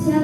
下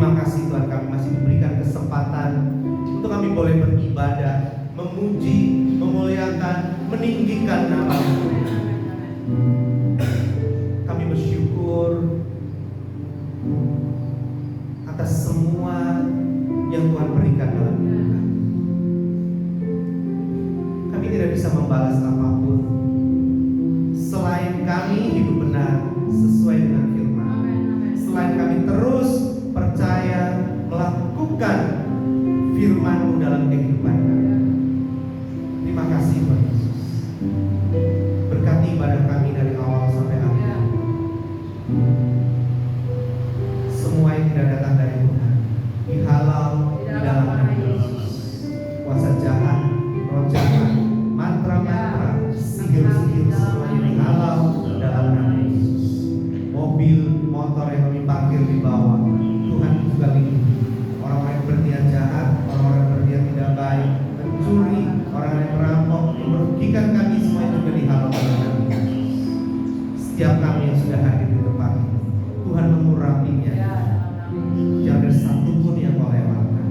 Terima kasih Tuhan, kami masih diberikan kesempatan untuk kami boleh beribadah, memuji, memuliakan, meninggikan nama-Mu. Kami bersyukur atas semua yang Tuhan berikan dalam hidup kami. Kami tidak bisa membalas apapun selain kami hidup benar sesuai dengan firman. Selain kami terus percaya melakukan firman-Mu dalam kehidupan kami. Terima kasih Tuhan Yesus. Berkati ibadah kami dari awal sampai akhir. Semua yang tidak datang dari Tuhan dihalau di dalam nama Yesus. Kuasa jahat, roh jahat, mantra-mantra, sihir-sihir semuanya dihalau dalam nama Yesus. Mobil, motor yang kami parkir di bawah, Tuhan juga lindungi. Orang-orang yang berniat jahat, orang-orang yang berniat tidak baik, mencuri, orang yang merampok, yang merugikan kami, semua juga dihalau dalam nama Yesus. Setiap kami yang sudah hadir di tempat ini, Tuhan mengurapinya. Jangan ada satupun yang kau lewatkan.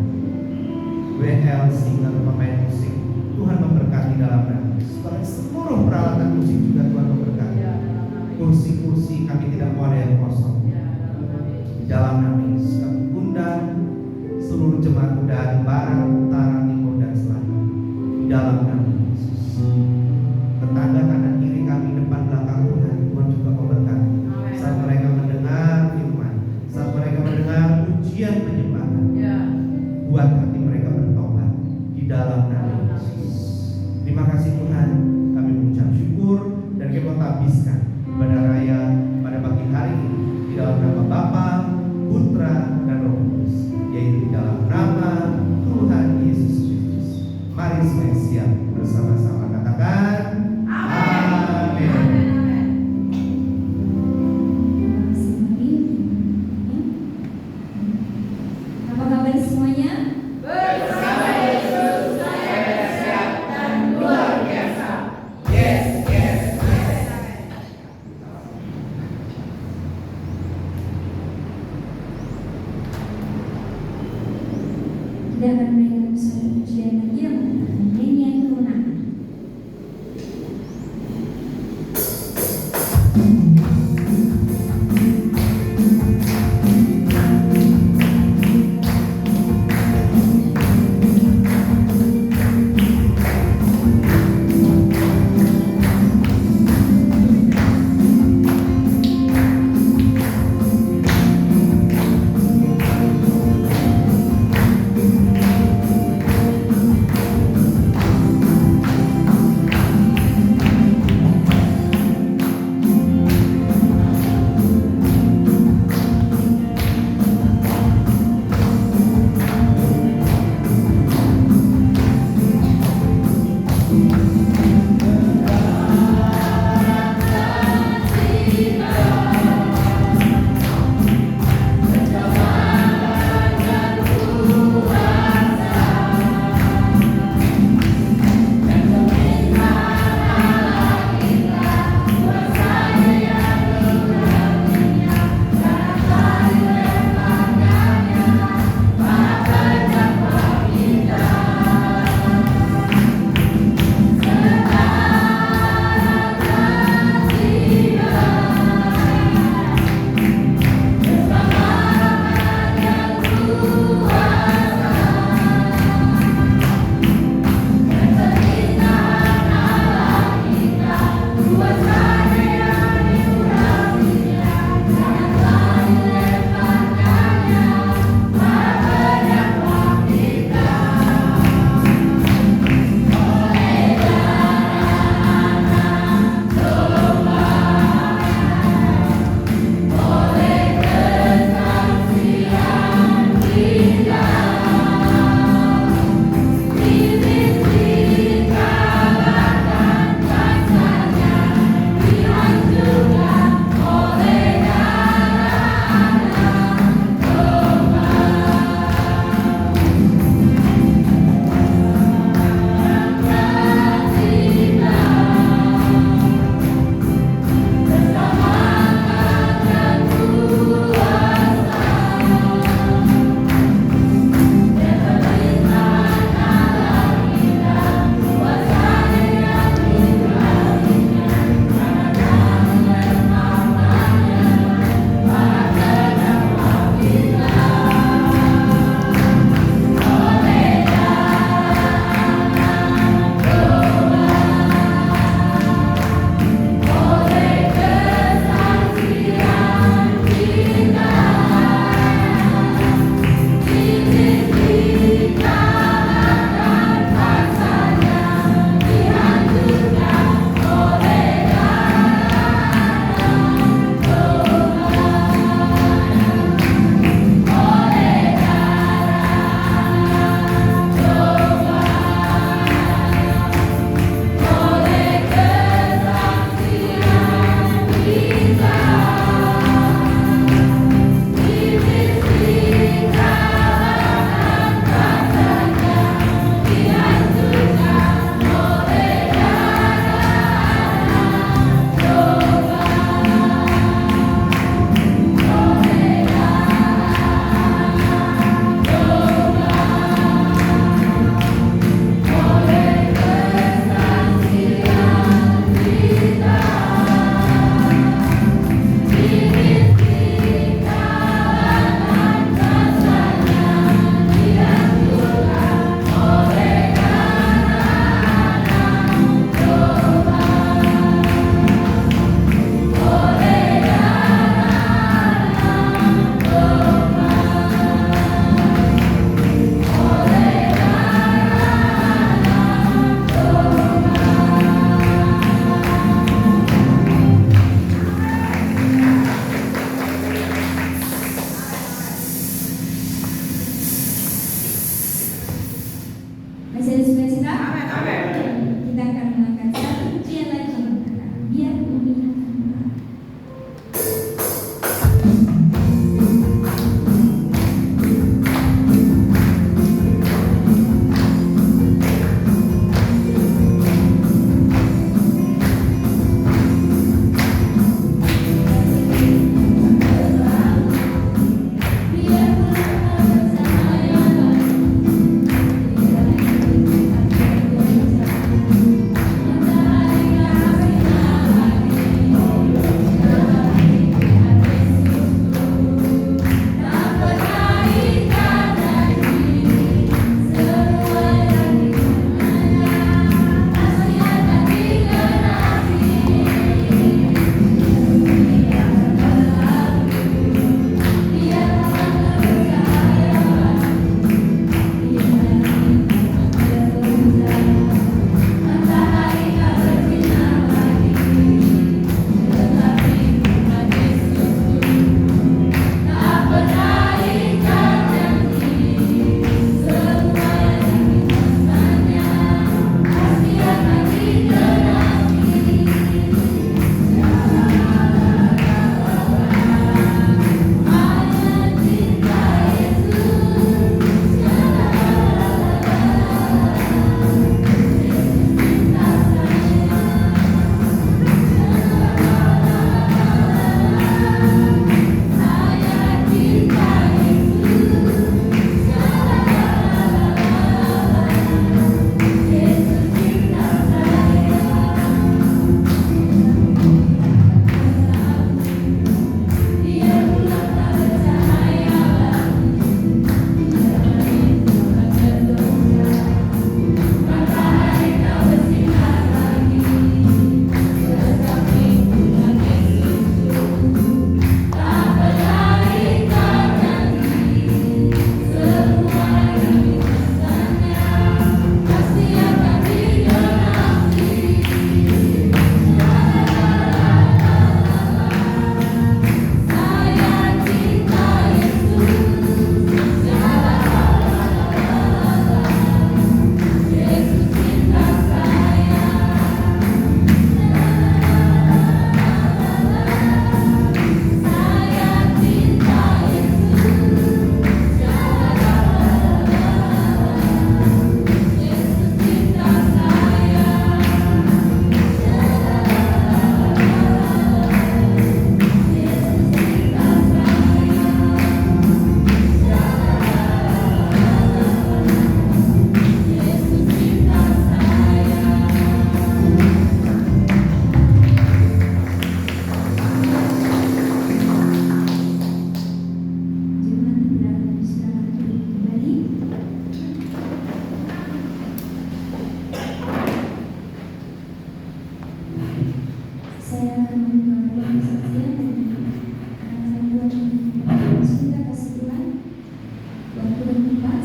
WL, singer, pemain musik, Tuhan memberkati dalam nama Yesus. Seluruh peralatan musik juga Tuhan memberkati. Kursi-kursi kami tidak mau ada yang kosong. Di dalam nama Yesus kami undang seluruh jemaat dari barat, utara, timur, dan selatan. Di dalam nama Yesus. Tetangga kanan kiri kami, depan belakang Tuhan, Tuhan juga memberkati. Saat mereka mendengar firman, saat mereka mendengar ujian penyembahan, buat hati mereka bertobat di dalam nama Yesus. Terima kasih Tuhan, kami mengucap syukur dan kami menghabiskan ibadah raya pada pagi hari ini di dalam nama Bapa, Putra, dan Roh Kudus, yaitu di dalam nama Tuhan Yesus Kristus. Mari semuanya siap bersama-sama katakan amin. Apa kabar semuanya? Bersama Yesus saya dahsyat dan luar biasa. Yes, yes, yes. Kita akan menaikkan satu pujian lagi yang mengatakan nyanyian kemenangan. Yesus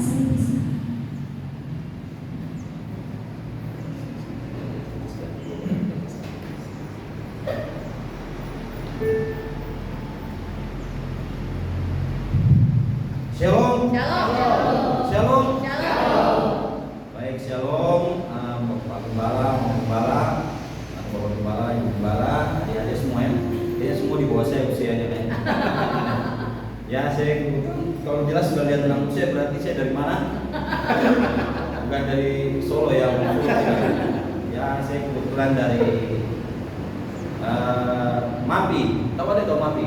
saya bisa. Shalom. Shalom. Shalom. Shalom. Baik, shalom. Bapak Gembala, Bapak Gembala, atau Bapak Gembala, Ibu Gembala, adik-adik semua ya. Kayaknya semua di bawah saya usianya kan. Ya, saya kalau jelas sudah lihat tentang usia berarti saya dari mana? Bukan dari Solo ya. Ya, saya kebetulan dari Mapi. Tahu Mapi?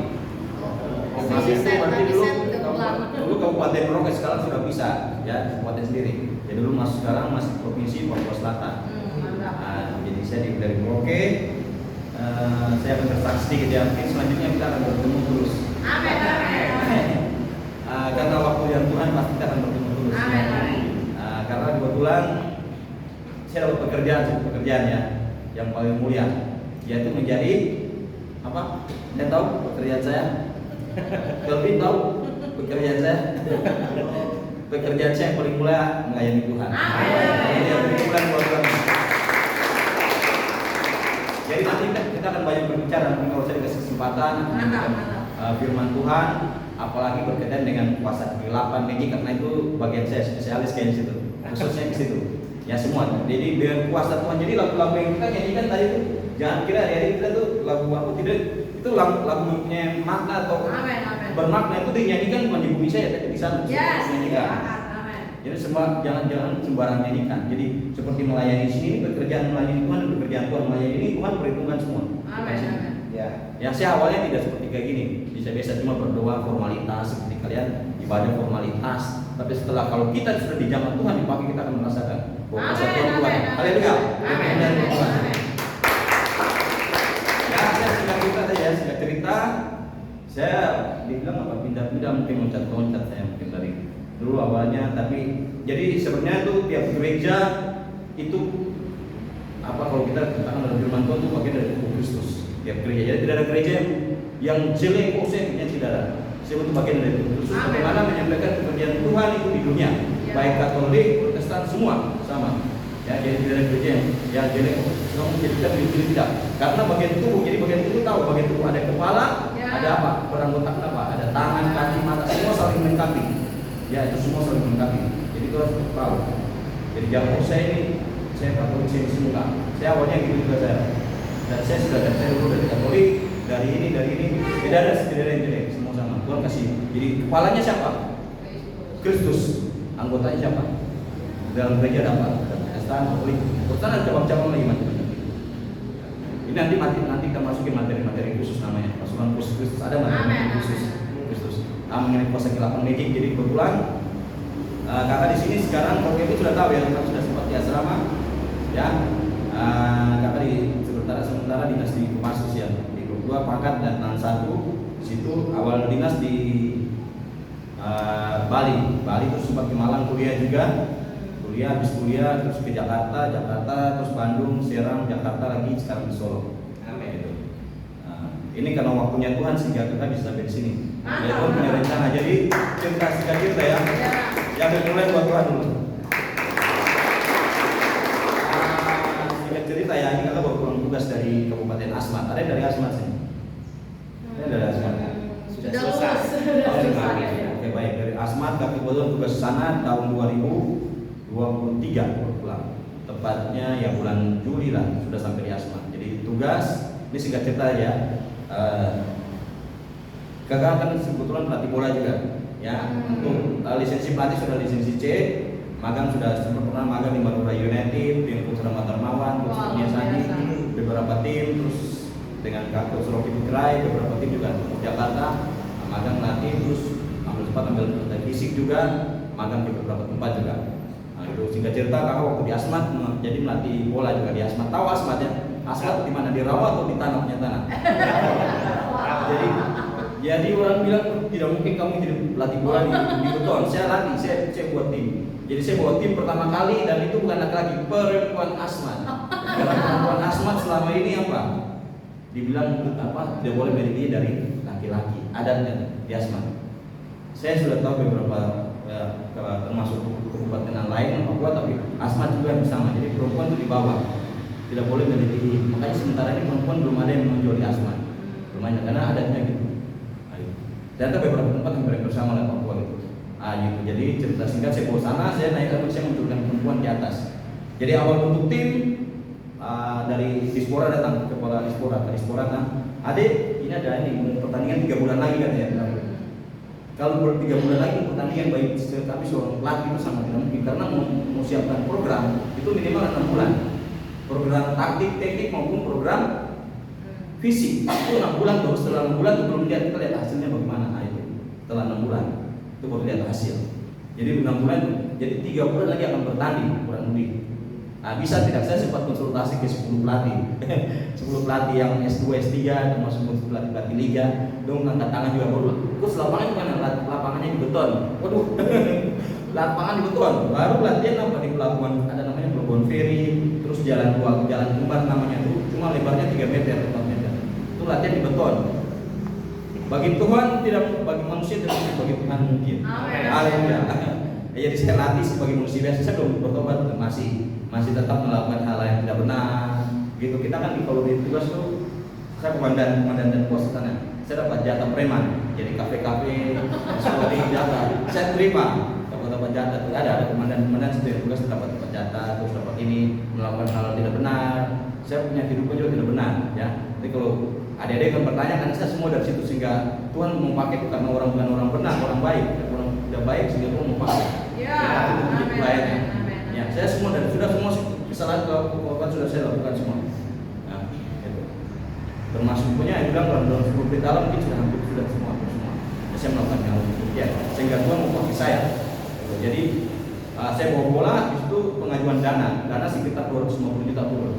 Mapi itu berarti dulu Kabupaten Merauke, sekarang sudah bisa ya kabupaten sendiri. Jadi dulu sekarang masih provinsi Papua Selatan. Jadi saya dari Merauke. Saya akan bersaksi sedikit ya. Mungkin selanjutnya kita akan bertemu terus. Amin. Amin. Karena waktu yang Tuhan pasti kita akan bertemu terus. Amin. Karena kebetulan saya dapat pekerjaan ya yang paling mulia, yaitu menjadi apa? Saya tahu pekerjaan saya. Kelvin tahu pekerjaan saya. Pekerjaan saya yang paling mulia melayani Tuhan. Ini yang paling mulia buat Tuhan. Jadi nanti kita akan banyak berbicara. Nanti kalau saya dikasih kesempatan firman Tuhan, apalagi berkaitan dengan kuasa kegelapan ini, karena itu bagian saya spesialis kayak di situ, khususnya di situ. Ya semua. Jadi dengan kuasa Tuhan. Jadi lagu-lagu yang kita nyanyikan tadi itu, jangan kira hari-hari kita tuh lagu apa tidak, itu lagunya makna atau bermakna itu dinyanyikan bukan di bumi saya, tapi di sana. Yes. Dinyanyikan. Jadi semua jangan sembarang nyanyikan. Jadi seperti melayani sini, pekerjaan melayani Tuhan dan pekerjaan Tuhan melayani ini Tuhan perhitungkan semua. Amin. Ya saya awalnya tidak seperti kayak gini. Biasa cuma berdoa formalitas seperti kalian ibadah formalitas. Tapi setelah kalau kita sudah di zaman Tuhan dipakai, kita akan merasakan bahwa kuasa Tuhan Tuhan. Haleluya. Ya saya singkat cerita. Saya dibilang apa pindah-pindah mungkin loncat-loncat saya mungkin dari dulu awalnya, tapi jadi sebenarnya tuh tiap gereja itu apa kalau kita katakan dalam firman Tuhan itu bagian dari tubuh Kristus. Tiap gereja, jadi tidak ada gereja yang jelek, saya tidak ada. Saya itu bagian dari tubuh Kristus. Bagaimana menyampaikan pekerjaan Tuhan itu di dunia, baik Katolik, Protestan semua sama. Ya, jadi tidak ada gereja yang jelek. Kamu menjadikan diri tidak. Karena bagian tubuh, jadi bagian tubuh tahu bagian tubuh ada kepala, ada apa? Beranggota apa? Ada tangan, kaki, mata, semua saling melengkapi. Ya itu semua saling melengkapi. Jadi itu harus tahu. Jadi jangan saya ini saya Katolik saya semua. Saya awalnya gitu juga saya. Dan saya sudah saya dulu dari Katolik, dari ini, tidak ada yang jelek, semua sama. Tuhan kasih. Jadi kepalanya siapa? Kristus. Anggotanya siapa? Dalam gereja ada apa? Ada Protestan, Katolik. Protestan ada cabang-cabang lagi macam-macam. Ini nanti kita masukin materi-materi khusus namanya. Pasukan khusus Kristus ada materi khusus Kristus. Mengenai kuasa kegelapan magic. Jadi kebetulan kakak di sini sekarang kalau itu sudah tahu ya, kakak sudah sempat di asrama ya. Kakak di sementara dinas di Kopassus ya, di grup 2 pangkat dan tangan 1. Di situ awal dinas di Bali terus sempat ke Malang kuliah juga. Habis kuliah terus ke Jakarta, terus Bandung, Serang, Jakarta lagi, sekarang di Solo. Amin. Ini karena waktunya Tuhan sehingga kita bisa sampai di sini. Ya Tuhan punya rencana. Jadi cerita ya. Yang dimulai buat Tuhan dulu. Singkat cerita ya, ini kakak baru pulang tugas dari Kabupaten Asmat. Ada yang dari Asmat sih? Ada dari Asmat. Sudah selesai. Oke baik, dari Asmat kakak kebetulan tugas sana tahun 2023 baru pulang. Tepatnya ya bulan Juli lah sudah sampai di Asmat. Jadi tugas ini singkat cerita ya. Kakak kan kebetulan pelatih bola juga ya. Untuk lisensi pelatih sudah lisensi C, magang sudah pernah magang di Madura United, di Putra Matarmawan, terus biasanya beberapa tim, terus dengan Coach Rocky Putrai, beberapa tim juga untuk Jakarta, magang melatih, terus ambil fisik juga, magang di beberapa tempat juga. Itu singkat cerita kakak waktu di Asmat jadi melatih bola juga di Asmat. Tahu Asmat ya? Asmat di mana, di rawa atau di tanah? Jadi orang bilang tidak mungkin kamu jadi pelatih bola di beton. Saya latih, saya buat tim. Jadi saya bawa tim pertama kali dan itu bukan laki-laki, perempuan Asmat. Karena perempuan Asmat selama ini apa? Dibilang apa? Tidak boleh miliki dari laki-laki. Adatnya di Asmat. Saya sudah tahu beberapa termasuk kabupaten lain Papua, tapi Asmat juga sama. Jadi perempuan itu di bawah, tidak boleh melebihi. Makanya sementara ini perempuan belum ada yang menonjol di Asmat, belum ada, karena adatnya gitu. Ternyata beberapa tempat hampir bersama lah Papua gitu. Gitu. Jadi cerita singkat, saya bawa sana, saya naik lagi, saya menunjukkan perempuan di atas. Jadi awal bentuk tim dari Dispora datang, kepala Dispora kan, Adik, ini ada ini pertandingan 3 bulan lagi kan ya. Kalau 3 bulan lagi pertandingan, baik kami seorang pelatih itu sangat tidak mungkin, karena mau siapkan program itu minimal 6 bulan. Program taktik, teknik maupun program fisik itu 6 bulan. Terus setelah 6 bulan itu belum lihat, kita lihat hasilnya bagaimana. Setelah 6 bulan itu baru lihat hasil. Jadi 6 bulan, jadi 3 bulan lagi akan bertanding kurang lebih. Bisa tidak, saya sempat konsultasi ke 10 pelatih 10 pelatih yang S2, S3, termasuk pelatih Liga. Dong angkat tangan juga, waduh, terus lapangan gimana? Lapangannya di beton. Waduh, lapangan di beton. Baru latihan apa di pelabuhan, ada namanya pelabuhan feri, terus jalan kembar namanya itu, cuma lebarnya 3 meter, 4 meter. Itu latihan di beton. Bagi Tuhan tidak, bagi manusia tidak mungkin, bagi Tuhan mungkin. Haleluya. Jadi saya latih sebagai manusia biasa, saya belum bertobat, masih tetap melakukan hal yang tidak benar. Gitu, kita kan kalau di tugas tuh, saya komandan dan pos sana, saya dapat jatah preman, jadi kafe-kafe, seperti jatah, saya terima dapat jatah. Ada komandan setiap tugas dapat jatah, terus dapat ini melakukan hal yang tidak benar. Saya punya kehidupan juga tidak benar, ya. Jadi kalau adik-adik kan bertanya, kan saya semua dari situ, sehingga Tuhan memakai itu karena orang bukan orang benar, orang baik, orang tidak baik, sehingga Tuhan memakai. Ya, saya semua dan sudah semua kesalahan kekuatan sudah saya lakukan semua. Nah, itu. Termasuk punya bilang dalam 10 berita alam mungkin sudah semua. Saya melakukan hal itu, ya, sehingga Tuhan memakai saya. Jadi saya bawa bola itu pengajuan dana sekitar 250 juta turun.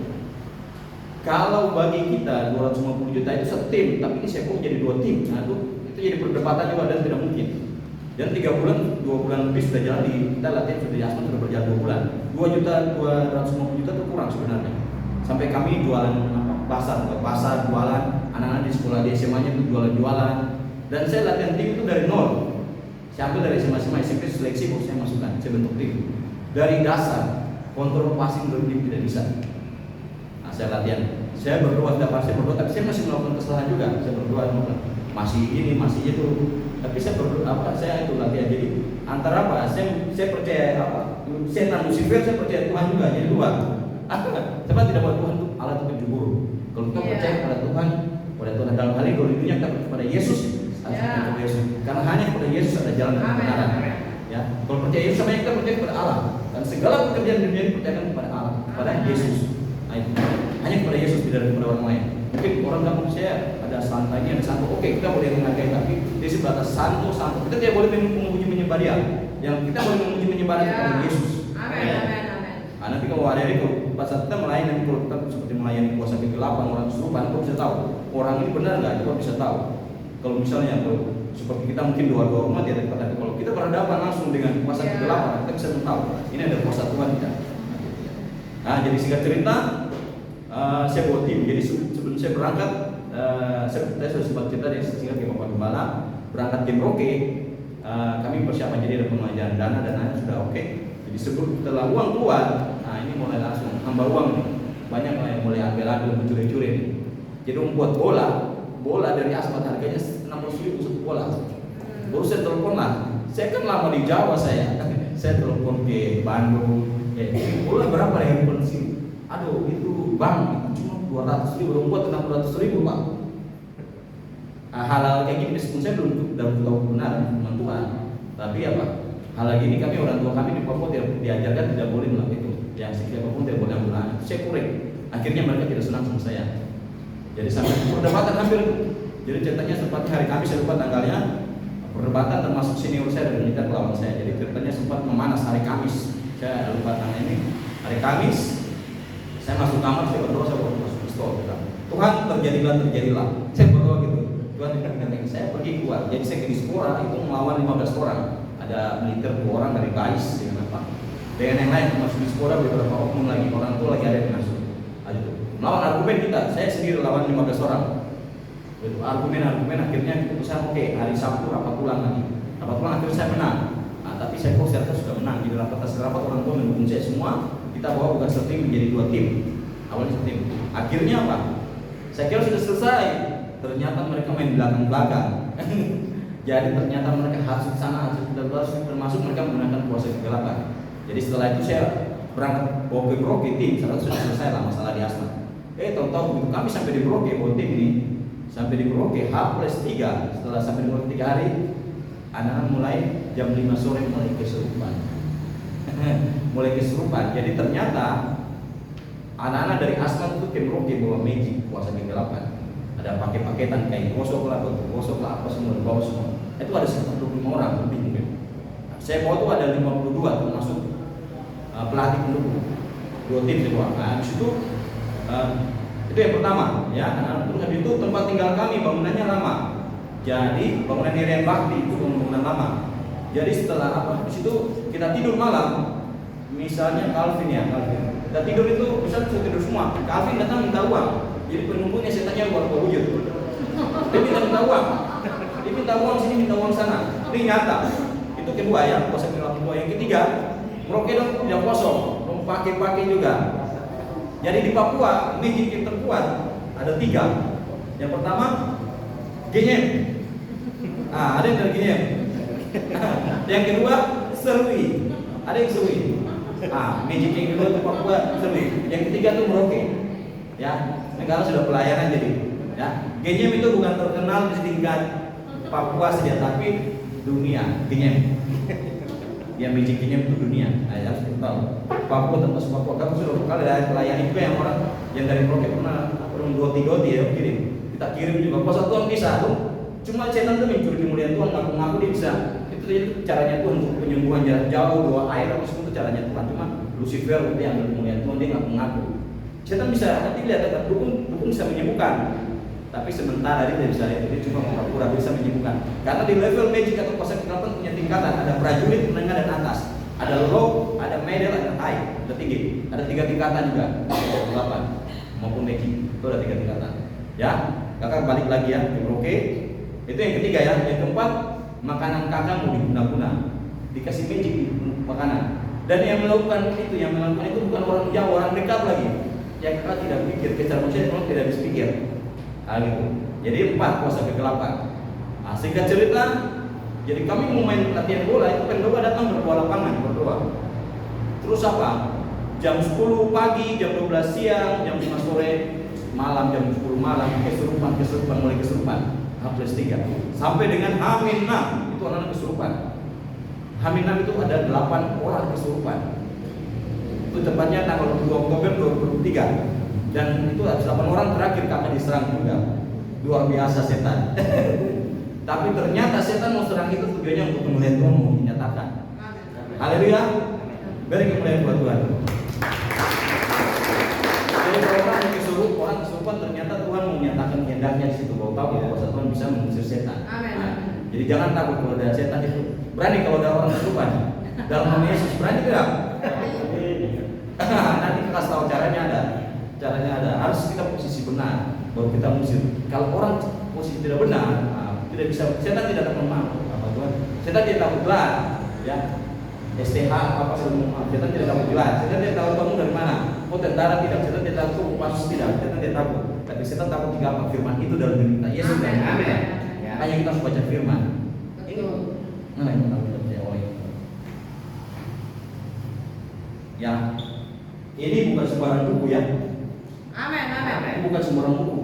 Kalau bagi kita 250 juta itu setim, tapi ini saya kok jadi 2 tim. Nah, itu jadi perdebatan juga dan tidak mungkin. Dan 2 bulan lebih sudah jalan kita latihan sudah Asmat sudah berjalan 2 bulan. 250 juta itu kurang sebenarnya. Sampai kami jualan pasar jualan, anak-anak di sekolah di SMA-nya itu jualan. Dan saya latihan tim itu dari nol. Saya ambil dari SMA SMP seleksi, baru saya masukkan, saya bentuk tim. Dari dasar, kontrol passing belum tidak bisa. Nah, saya latihan. Saya berdoa, tapi saya masih melakukan kesalahan juga. Saya berdoa, masih ini, masih itu. Tapi saya berdoa, saya itu latihan. Jadi antara apa? Saya percaya apa? Setan Lucifer, saya percaya Tuhan juga. Jadi dua. Sebab tidak buat Tuhan itu Allah itu penjuru. Kalau kita percaya pada Tuhan dalam hal ini, kalau di dunia kita percaya pada Yesus. Karena hanya kepada Yesus ada jalan kebenaran. Ya, kalau percaya Yesus sama kita percaya kepada Allah. Dan segala pekerjaan di dunia ini percayakan kepada Allah, kepada Yesus. Hanya kepada Yesus, tidak kepada orang lain. Mungkin orang kampung saya ada santainya, ada santo. Oke, kita boleh menghargai, tapi di sebatas santo. Kita tidak boleh memuji menyembah Dia. Yang kita boleh memuji menyembah kepada Yesus. Amin. Nanti kalau ada itu, pas saat kita melayani, nanti kalau kita seperti melayani kuasa kegelapan orang kesurupan, kita bisa tahu orang ini benar nggak? Kita bisa tahu. Kalau misalnya seperti kita mungkin doa umat ya, tapi kalau kita berhadapan langsung dengan kuasa kegelapan, kita bisa tahu ini ada kuasa Tuhan kita. Nah, jadi singkat cerita, saya bawa tim. Jadi sebelum saya berangkat, saya sudah sempat cerita di singkat ke Bapak Gembala, berangkat tim Roke, kami persiapan jadi ada pengajaran dana sudah oke. Jadi setelah uang keluar, nah ini mulai langsung hamba uang nih, banyak yang mulai ambil mencuri-curi nih. Jadi membuat bola dari Asmat harganya 60.000 satu bola. Baru saya telepon lah, saya kan lama di Jawa saya telepon ke Bandung, bola berapa ya yang sini? Aduh itu bang, itu cuma 200.000, belum buat 600.000 Pak. Hal-hal kayak gini meskipun saya belum tahu benar firman Tuhan, tapi apa? Hal gini kami orang tua kami di Papua diajarkan tidak boleh melakukan itu. Yang siapapun tidak boleh ambil anak. Saya kurang. Akhirnya mereka tidak senang sama saya. Jadi sampai perdebatan hampir. Jadi ceritanya sempat hari Kamis, saya lupa tanggalnya. Perdebatan termasuk senior saya dan militer lawan saya. Jadi ceritanya sempat memanas hari Kamis. Saya lupa tanggal ini. Hari Kamis saya masuk kamar, saya berdoa, saya masuk pistol. Tuhan terjadilah. Saya berdoa gitu. Tuhan dikatakan saya pergi keluar. Jadi saya ke Dispora itu melawan 15 orang. Ada militer 2 orang dari BAIS dengan apa? Dengan yang lain termasuk Dispora, beberapa oknum lagi, orang tua lagi ada yang masuk. Melawan argumen kita, saya sendiri lawan 15 orang. Argumen akhirnya keputusan oke, hari Sabtu rapat ulang lagi. Rapat ulang akhirnya saya menang. Nah, tapi tapi saya kok saya sudah menang. Di rapat orang tua mendukung saya semua. Kita bawa bukan satu tim menjadi 2 tim. Awalnya satu tim. Akhirnya apa? Saya kira sudah selesai. Ternyata mereka main belakang-belakang. Jadi ternyata mereka harus ke sana, harus termasuk mereka menggunakan kuasa kegelapan. Jadi setelah itu saya berangkat bawa ke Merauke tim. Sudah selesai lah masalah di Asmat. Tahu-tahu begitu kami sampai di Merauke bawa tim ini. Sampai di Merauke H+3. Setelah sampai di Merauke 3 hari, anak-anak mulai jam 5 sore mulai kesurupan. Mulai kesurupan. Jadi ternyata anak-anak dari Asmat itu ke Merauke bawa magic kuasa kegelapan. Ada paket-paketan kayak gosok lah, apa semua dibawa semua. Itu ada sekitar 25 orang lebih mungkin. Saya bawa tuh ada 52 termasuk pelatih pendukung. 2 tim semua. Nah, di situ itu yang pertama, ya. Terus habis itu tempat tinggal kami bangunannya lama. Jadi bangunan Irian Bakti itu bangunan lama. Jadi setelah di situ kita tidur malam. Misalnya Calvin. Kita tidur itu misalnya kita tidur semua. Calvin datang minta uang. Jadi penumpangnya setannya buat wujud. Dia minta uang. Dia minta uang sini, minta uang sana. Ini nyata. Itu kedua ya, kuasa kegelapan. Yang ketiga, Merauke dong tidak kosong, pakai juga. Jadi di Papua magic yang terkuat ada 3. Yang pertama, genyem. Ada yang dari genyem. Yang kedua, serui. Ada yang serui. Magic yang kedua itu Papua serui. Yang ketiga tuh Merauke. Ya, negara sudah pelayanan jadi. Ya, genyem itu bukan terkenal di tingkat Papua saja, tapi dunia genyem. Yang magic genyem itu dunia. Harus kita tahu. Papua termasuk Papua. Kamu sudah berkali pelayan juga yang orang yang dari Merauke pernah doti ya kirim. Kita kirim juga. Kuasa Tuhan bisa tuh. Cuma setan tuh mencuri kemuliaan Tuhan, ngaku-ngaku dia bisa. Itu caranya Tuhan untuk penyembuhan jarak jauh, doa air apa semua itu caranya Tuhan. Cuma Lucifer itu yang kemuliaan Tuhan dia ngaku-ngaku. Setan bisa, nanti lihat dukun bisa menyembuhkan, tapi sementara dia tidak bisa lihat, dia cuma pura-pura bisa menyembuhkan. Karena di level magic atau kuasa kegelapan punya tingkatan, ada prajurit, menengah dan atas, ada low, ada middle, ada high, ada tinggi, ada 3 tingkatan juga, kuasa kegelapan maupun magic itu ada 3 tingkatan. Ya, kakak balik lagi ya di Merauke. Itu yang ketiga ya. Yang keempat, makanan kakak mau diguna-guna, dikasih magic makanan. Dan yang melakukan itu bukan orang jauh, orang dekat lagi. Yang kakak tidak pikir, kejar manusia memang tidak bisa pikir. Gitu. Jadi 4 kuasa kegelapan. Singkat cerita, jadi kami mau main latihan bola, itu pendoa datang berdoa lapangan, berdoa. Terus apa? Jam 10 pagi, jam 12 siang, jam 5 sore, malam jam 10 malam, kesurupan, mulai kesurupan. H+3. Sampai dengan H-6 itu anak-anak kesurupan. H-6 itu ada 8 orang kesurupan. Itu tepatnya tanggal 2 Oktober 2023. Dan itu ada 8 orang terakhir kakak diserang juga. Luar biasa setan. Tapi ternyata setan mau serang itu tujuannya untuk kemuliaan Tuhan mau dinyatakan. Haleluya. Beri kemuliaan buat Tuhan. Jadi orang kesurupan ternyata Tuhan mau menyatakan kehendaknya di situ. Bahwa tahu bahwa kuasa Tuhan bisa mengusir setan. Jadi jangan takut kalau ada setan itu. Berani kalau ada orang kesurupan. Dalam nama Yesus berani tidak? Nanti kita kasih tahu caranya ada. Harus kita posisi benar baru kita musir. Kalau orang posisi tidak benar, tidak bisa. Setan tidak akan mampu. Apa Tuhan? Setan tidak takut gelar, ya. STH apa semua. Setan tidak takut gelar. Setan tidak tahu kamu dari mana. Oh tentara tidak. Setan tidak takut pasus tidak. Setan tidak takut. Tapi setan takut jika apa firman itu dalam diri kita. Yesus dan Amin. Hanya kita harus baca firman. Ini mana yang kita percaya oleh? Ya. Ini bukan sembarang buku ya. Amin. Ini bukan sembarang buku.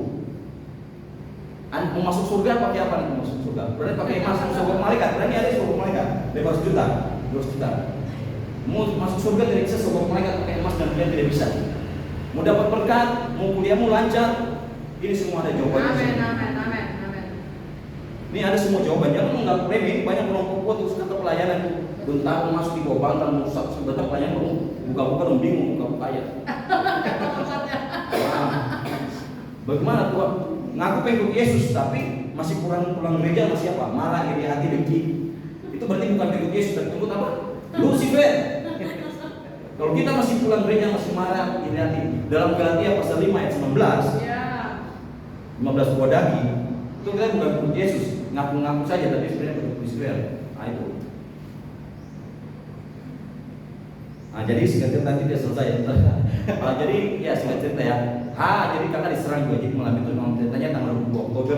Mau masuk surga pakai apa nih? Mau masuk surga? Berarti pakai emas surga malaikat. Berarti ada surga malaikat. 500 juta, 200 juta. Mau masuk surga tidak bisa surga malaikat pakai emas dan dia tidak bisa. Mau dapat berkat, mau kuliahmu lancar, ini semua ada jawabannya. Amin. Ini ada semua jawaban. Jangan menganggap remeh. Banyak orang Papua terus kata pelayanan bentar masuk di bawah bantal, musak sebentar pelayanan buka-buka bingung buka-buka ya. Bagaimana Tuhan? Ngaku pengikut Yesus tapi masih pulang gereja masih apa? Marah, iri hati, dengki. Itu berarti bukan pengikut Yesus, tapi pengikut apa? Lucifer. Kalau kita masih pulang gereja masih marah, iri hati. Dalam Galatia pasal 5 ayat 19. Ya. 15 buah daging. Itu kita bukan pengikut Yesus, ngaku-ngaku saja tapi sebenarnya pengikut Lucifer. Nah itu. Nah, jadi singkat cerita nanti dia selesai. Jadi ya singkat cerita ya. Jadi kakak diserang juga. Jadi malam itu memang ceritanya tanggal 2 Oktober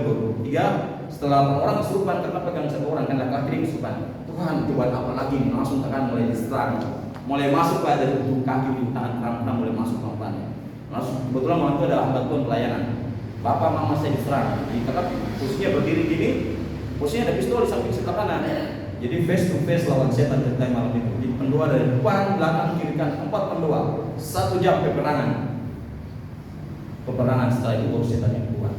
2023 setelah orang kesurupan karena pegang satu orang kan laki-laki dia kesurupan. Tuhan, cobaan apa lagi? Langsung tekan mulai diserang, mulai masuk Pak dari ujung kaki di tangan kerang mulai masuk pelan-pelan. Langsung kebetulan malam itu ada hamba Tuhan pelayanan. Bapak mama saya diserang. Jadi kakak posisinya berdiri gini, posisinya ada pistol di samping sebelah kanan. Jadi face to face lawan setan ceritanya malam itu. Jadi pendua dari depan, belakang, kiri kanan, 4 pendua. 1 jam peperangan setelah itu baru setannya keluar.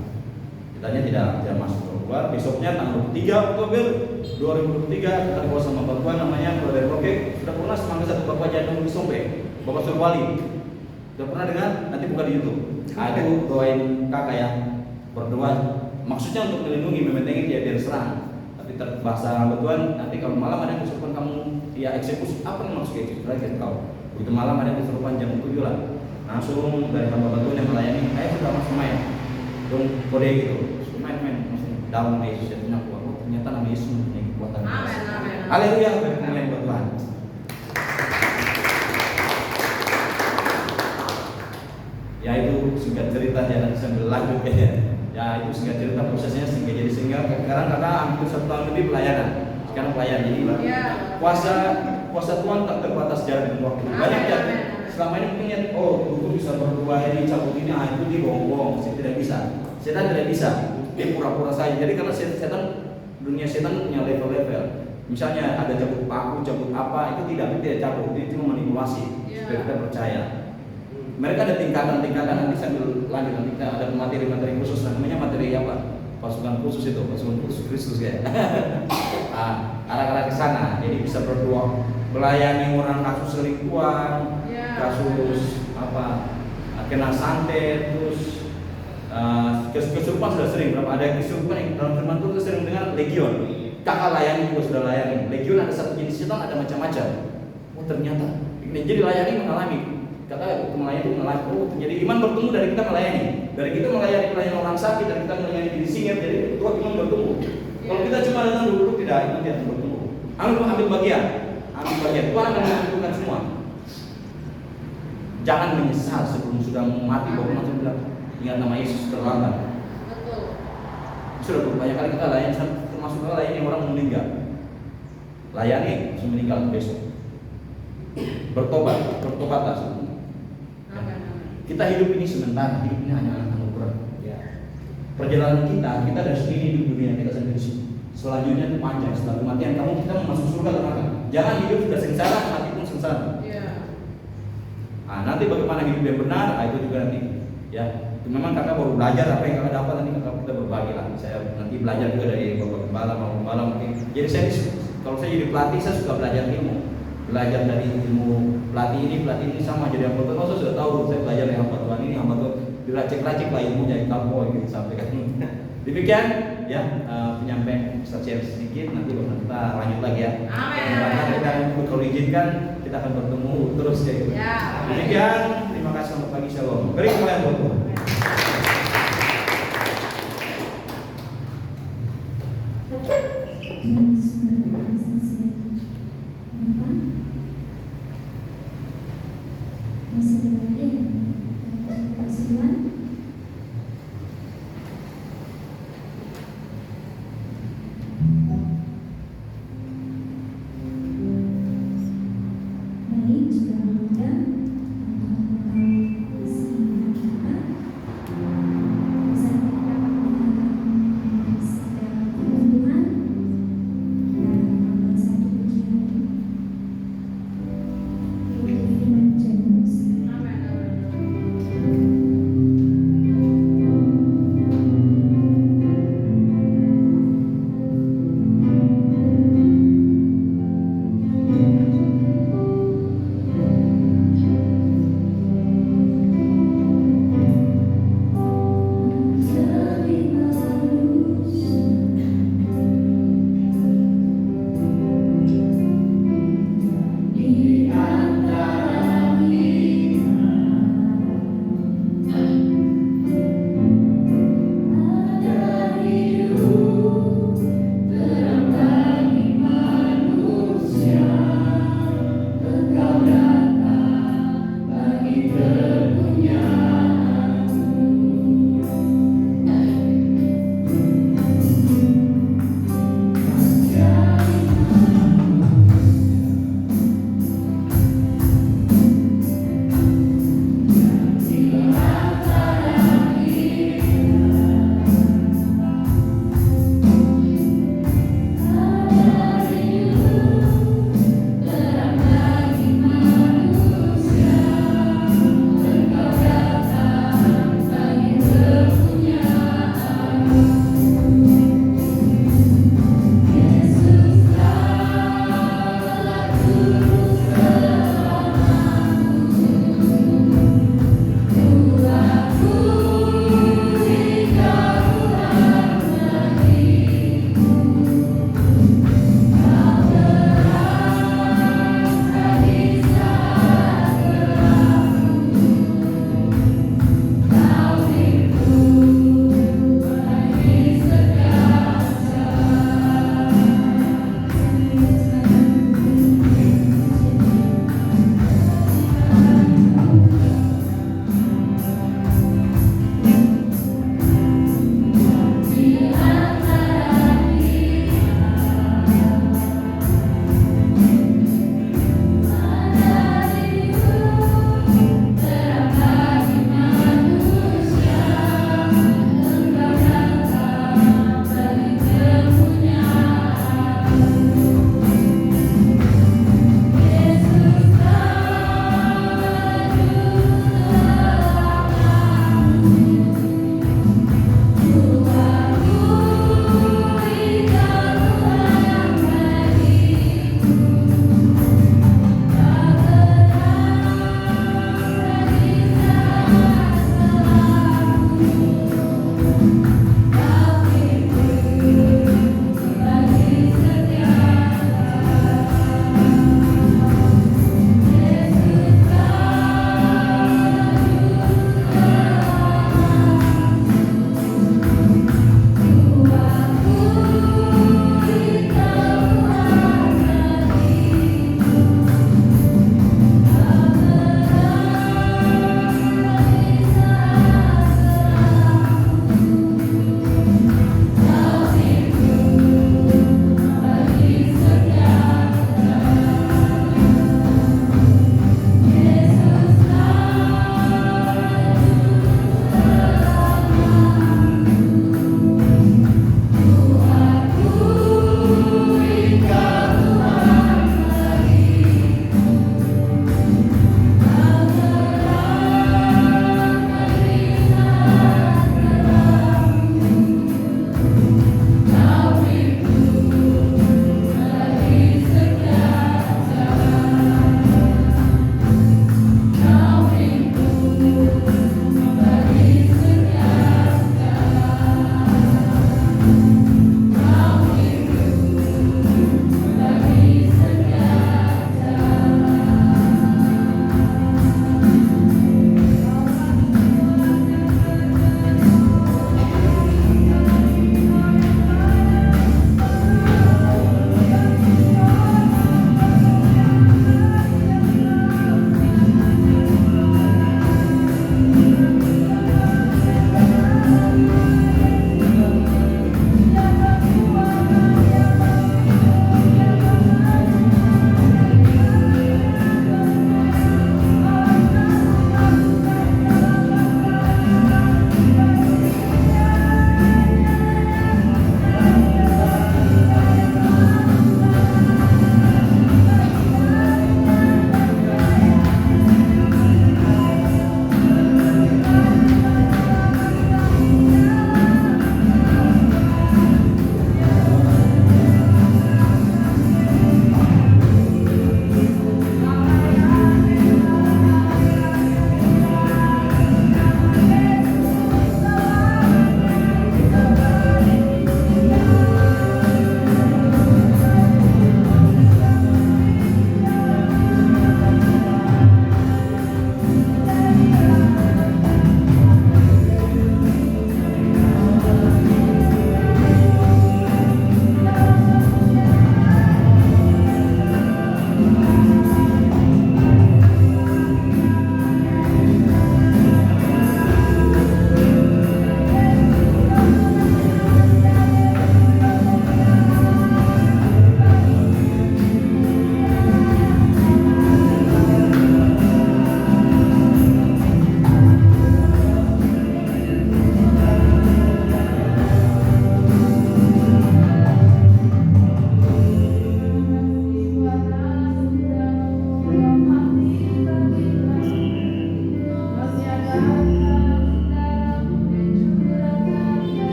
Setannya tidak masuk keluar. Besoknya tanggal 3 Oktober 2023 kita dibawa sama Bapak namanya Brother Roke. Sudah pernah semangat satu Bapak Jadung di Sompe, Bapak Surwali. Sudah pernah dengar? Nanti buka di YouTube. Aku doain kakak ya, berdoa. Maksudnya untuk melindungi, membentengi dia biar serang. Tapi terbahasa hamba Tuhan, nanti kalau malam ada yang kesurupan kamu ya eksekusi. Apa yang maksud eksekusi? Kita tahu. Begitu malam ada yang kesurupan jam 7 lah. Langsung dari hamba Tuhan yang melayani, ayo kita masuk main. Dong kode gitu. Main maksudnya dalam nama Yesus ya punya kuat. Ternyata nama Yesus punya kekuatan. Amin. Haleluya, berkemuliaan buat Tuhan. Ya itu singkat cerita ya, nanti sambil lanjut ya itu singkat cerita prosesnya sehingga sekarang kakak hampir 1 tahun lebih pelayanan. Sekarang pelayan jadi kuasa Tuhan tak terbatas jarak dan waktu. Banyak ya selama ini punya itu bisa berdua ini cabut ini itu dia bohong. Saya tidak bisa. Setan tidak bisa. Dia pura-pura saja. Jadi karena dunia setan punya level-level. Misalnya ada cabut paku, cabut apa itu tidak cabut. Dia cuma manipulasi supaya kita percaya. Mereka ada tingkatan-tingkatan, nanti sambil lanjut nanti kita ada materi-materi khusus, namanya materi apa? Pasukan khusus itu, pasukan khusus Kristus ya. Arah-arah ke sana, jadi bisa berdua melayani orang kasus selingkuhan, kasus apa, kena santet, terus kesurupan sudah sering. Berapa ada kesurupan yang dalam firman Tuhan sering dengan legion. Kakak layani juga sudah layani. Legion ada satu jenis setan, ada macam-macam. Oh ternyata, jadi layani mengalami. Kakak melayani mengalami. Jadi iman bertumbuh dari kita melayani. Dari kita melayani orang sakit, dari kita melayani diri singkat. Jadi Tuhan iman bertumbuh. Kalau kita cuma datang dulu tidak, iman tidak bertumbuh. Ambil bagian. Tuhan akan menentukan semua. Jangan menyesal sebelum sudah mati. Bapak macam bilang, ingat nama Yesus terlambat. Sudah banyak kali kita layani, termasuk kita layani orang meninggal. Layani langsung meninggal besok. Bertobatlah semua. Kita hidup ini sementara, hidup ini hanya anugerah. Perjalanan kita dari sini hidup dunia kita sampai di sini. Selanjutnya itu panjang. Setelah kematian kamu kita mau masuk surga atau neraka. Jangan hidup sudah sengsara, mati pun sengsara. Nanti bagaimana hidup yang benar, itu juga nanti. Ya, itu memang kakak baru belajar apa yang kakak dapat nanti kakak kita berbagi lah. Saya nanti belajar juga dari bapak gembala mungkin. Jadi kalau saya jadi pelatih saya suka belajar ilmu. Belajar dari ilmu pelatih ini sama jadi hamba Tuhan. Saya sudah tahu saya belajar dari hamba Tuhan ini hamba Tuhan diracik-racik lah ilmunya kamu gitu sampaikan. Demikian ya penyampaian saksian sedikit nanti baru kita lanjut lagi ya. Amin. Kalau izinkan kita akan bertemu terus ya. Demikian terima kasih selamat pagi shalom. Beri kemuliaan buat Tuhan. Baik, jika Anda mengetahui isi hati kita,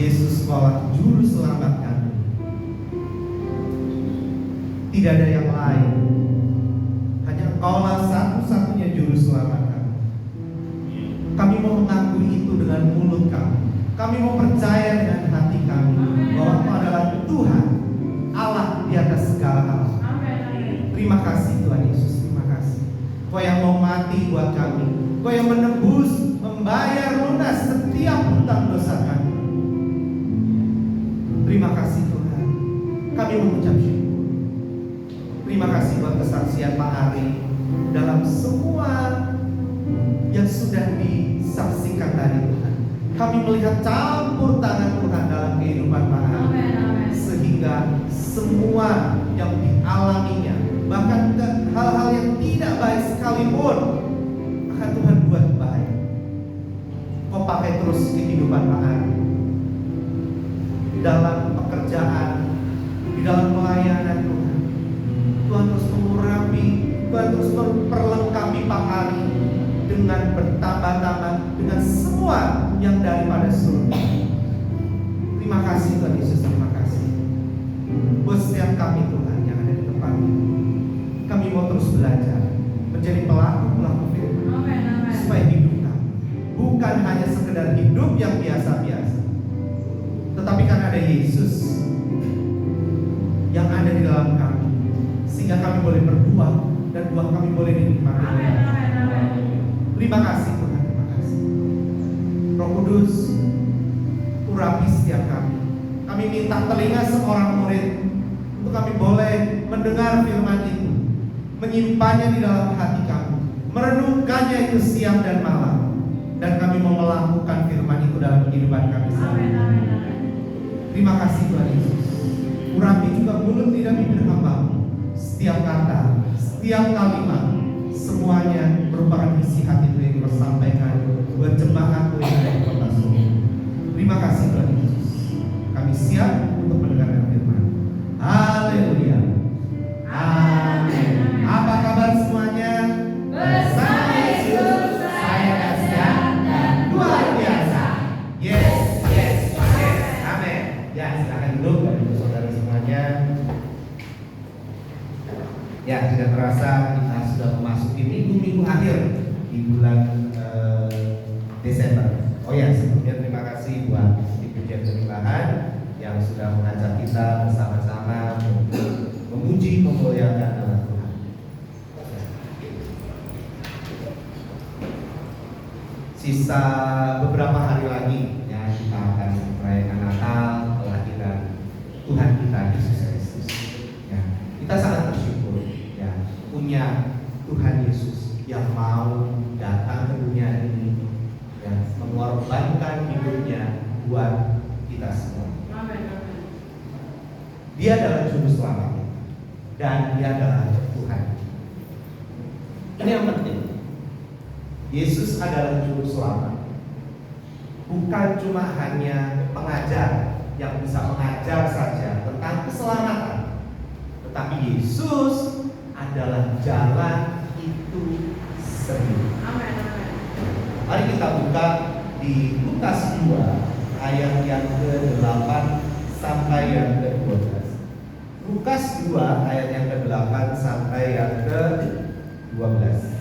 Yesus Kaulah Juru Selamat kami. Tidak ada yang lain. Hanya Engkaulah satu-satunya Juru Selamat kami. Kami mau mengakui itu dengan mulut kami. Kami mau percaya dengan hati kami bahwa Engkau adalah Tuhan, Allah di atas segala Allah. Terima kasih Tuhan Yesus, terima kasih. Kau yang mau mati buat kami, Kau yang menebus, membayar lunas setiap hutang dosa kami. Terima kasih Tuhan. Kami mengucap syukur. Terima kasih buat kesaksian Pak Ari dalam semua yang sudah disaksikan tadi Tuhan. Kami melihat campur tangan Tuhan dalam kehidupan Pak Ari, sehingga semua yang dialaminya, bahkan hal-hal yang tidak baik sekalipun, akan Tuhan buat baik. Kau pakai terus kehidupan Pak Ari dalam pekerjaan, di dalam pelayanan Tuhan. Tuhan terus mengurapi, Tuhan terus memperlengkapi Pak Ari dengan bertambah-tambah dengan semua yang daripada surga. Terima kasih Tuhan Yesus, terima kasih. Buat setiap kami Tuhan yang ada di tempat ini, kami mau terus belajar menjadi pelaku-pelaku firman, supaya hidup kami bukan hanya sekedar hidup yang biasa-biasa, tetapi karena ada Yesus yang ada di dalam kami, sehingga kami boleh berbuah dan buah kami boleh dinikmati. Terima kasih Tuhan, terima kasih. Roh Kudus, urapi setiap kami. Kami minta telinga seorang murid untuk kami boleh mendengar firman itu, menyimpannya di dalam hati kami, merenungkannya itu siang dan malam, dan kami mau melakukan firman itu dalam kehidupan kami sehari-hari. Terima kasih Tuhan Yesus. Urapi juga mulut lidah bibir hamba. Setiap kata, setiap kalimat, semuanya merupakan isi hati yang Kau sampaikan buat jemaat-Mu yang ada di kota Solo. Terima kasih Tuhan Yesus. Kami siap untuk mendengarkan firman. Haleluya. Amin. Apa kabar semuanya? Bersama Yesus saya sehat dan luar biasa. Yes. Amin. Ya, silakan duduk Bapak Saudara semuanya. Ya, tidak terasa kita sudah memasuki minggu-minggu akhir di bulan Desember. Oh ya, sebelumnya terima kasih buat tim Pujian Penyembahan yang sudah mengajak kita bersama-sama untuk memuji, memuliakan nama Tuhan. Sisa beberapa hari lagi ya kita akan merayakan Natal, kelahiran Tuhan kita Yesus Kristus. Ya, kita sangat bersyukur ya punya Tuhan Yesus yang mau datang ke dunia ini, ya, mengorbankan hidupnya buat kita semua. Dia adalah juru selamat dan dia adalah Tuhan. Ini yang penting. Yesus adalah juru selamat. Bukan cuma hanya pengajar yang bisa mengajar saja tentang keselamatan, tetapi Yesus adalah jalan itu sendiri. Mari kita buka di Lukas 2 ayat yang ke-8 sampai yang ke-12. Lukas 2 ayat yang ke-8 sampai yang ke-12.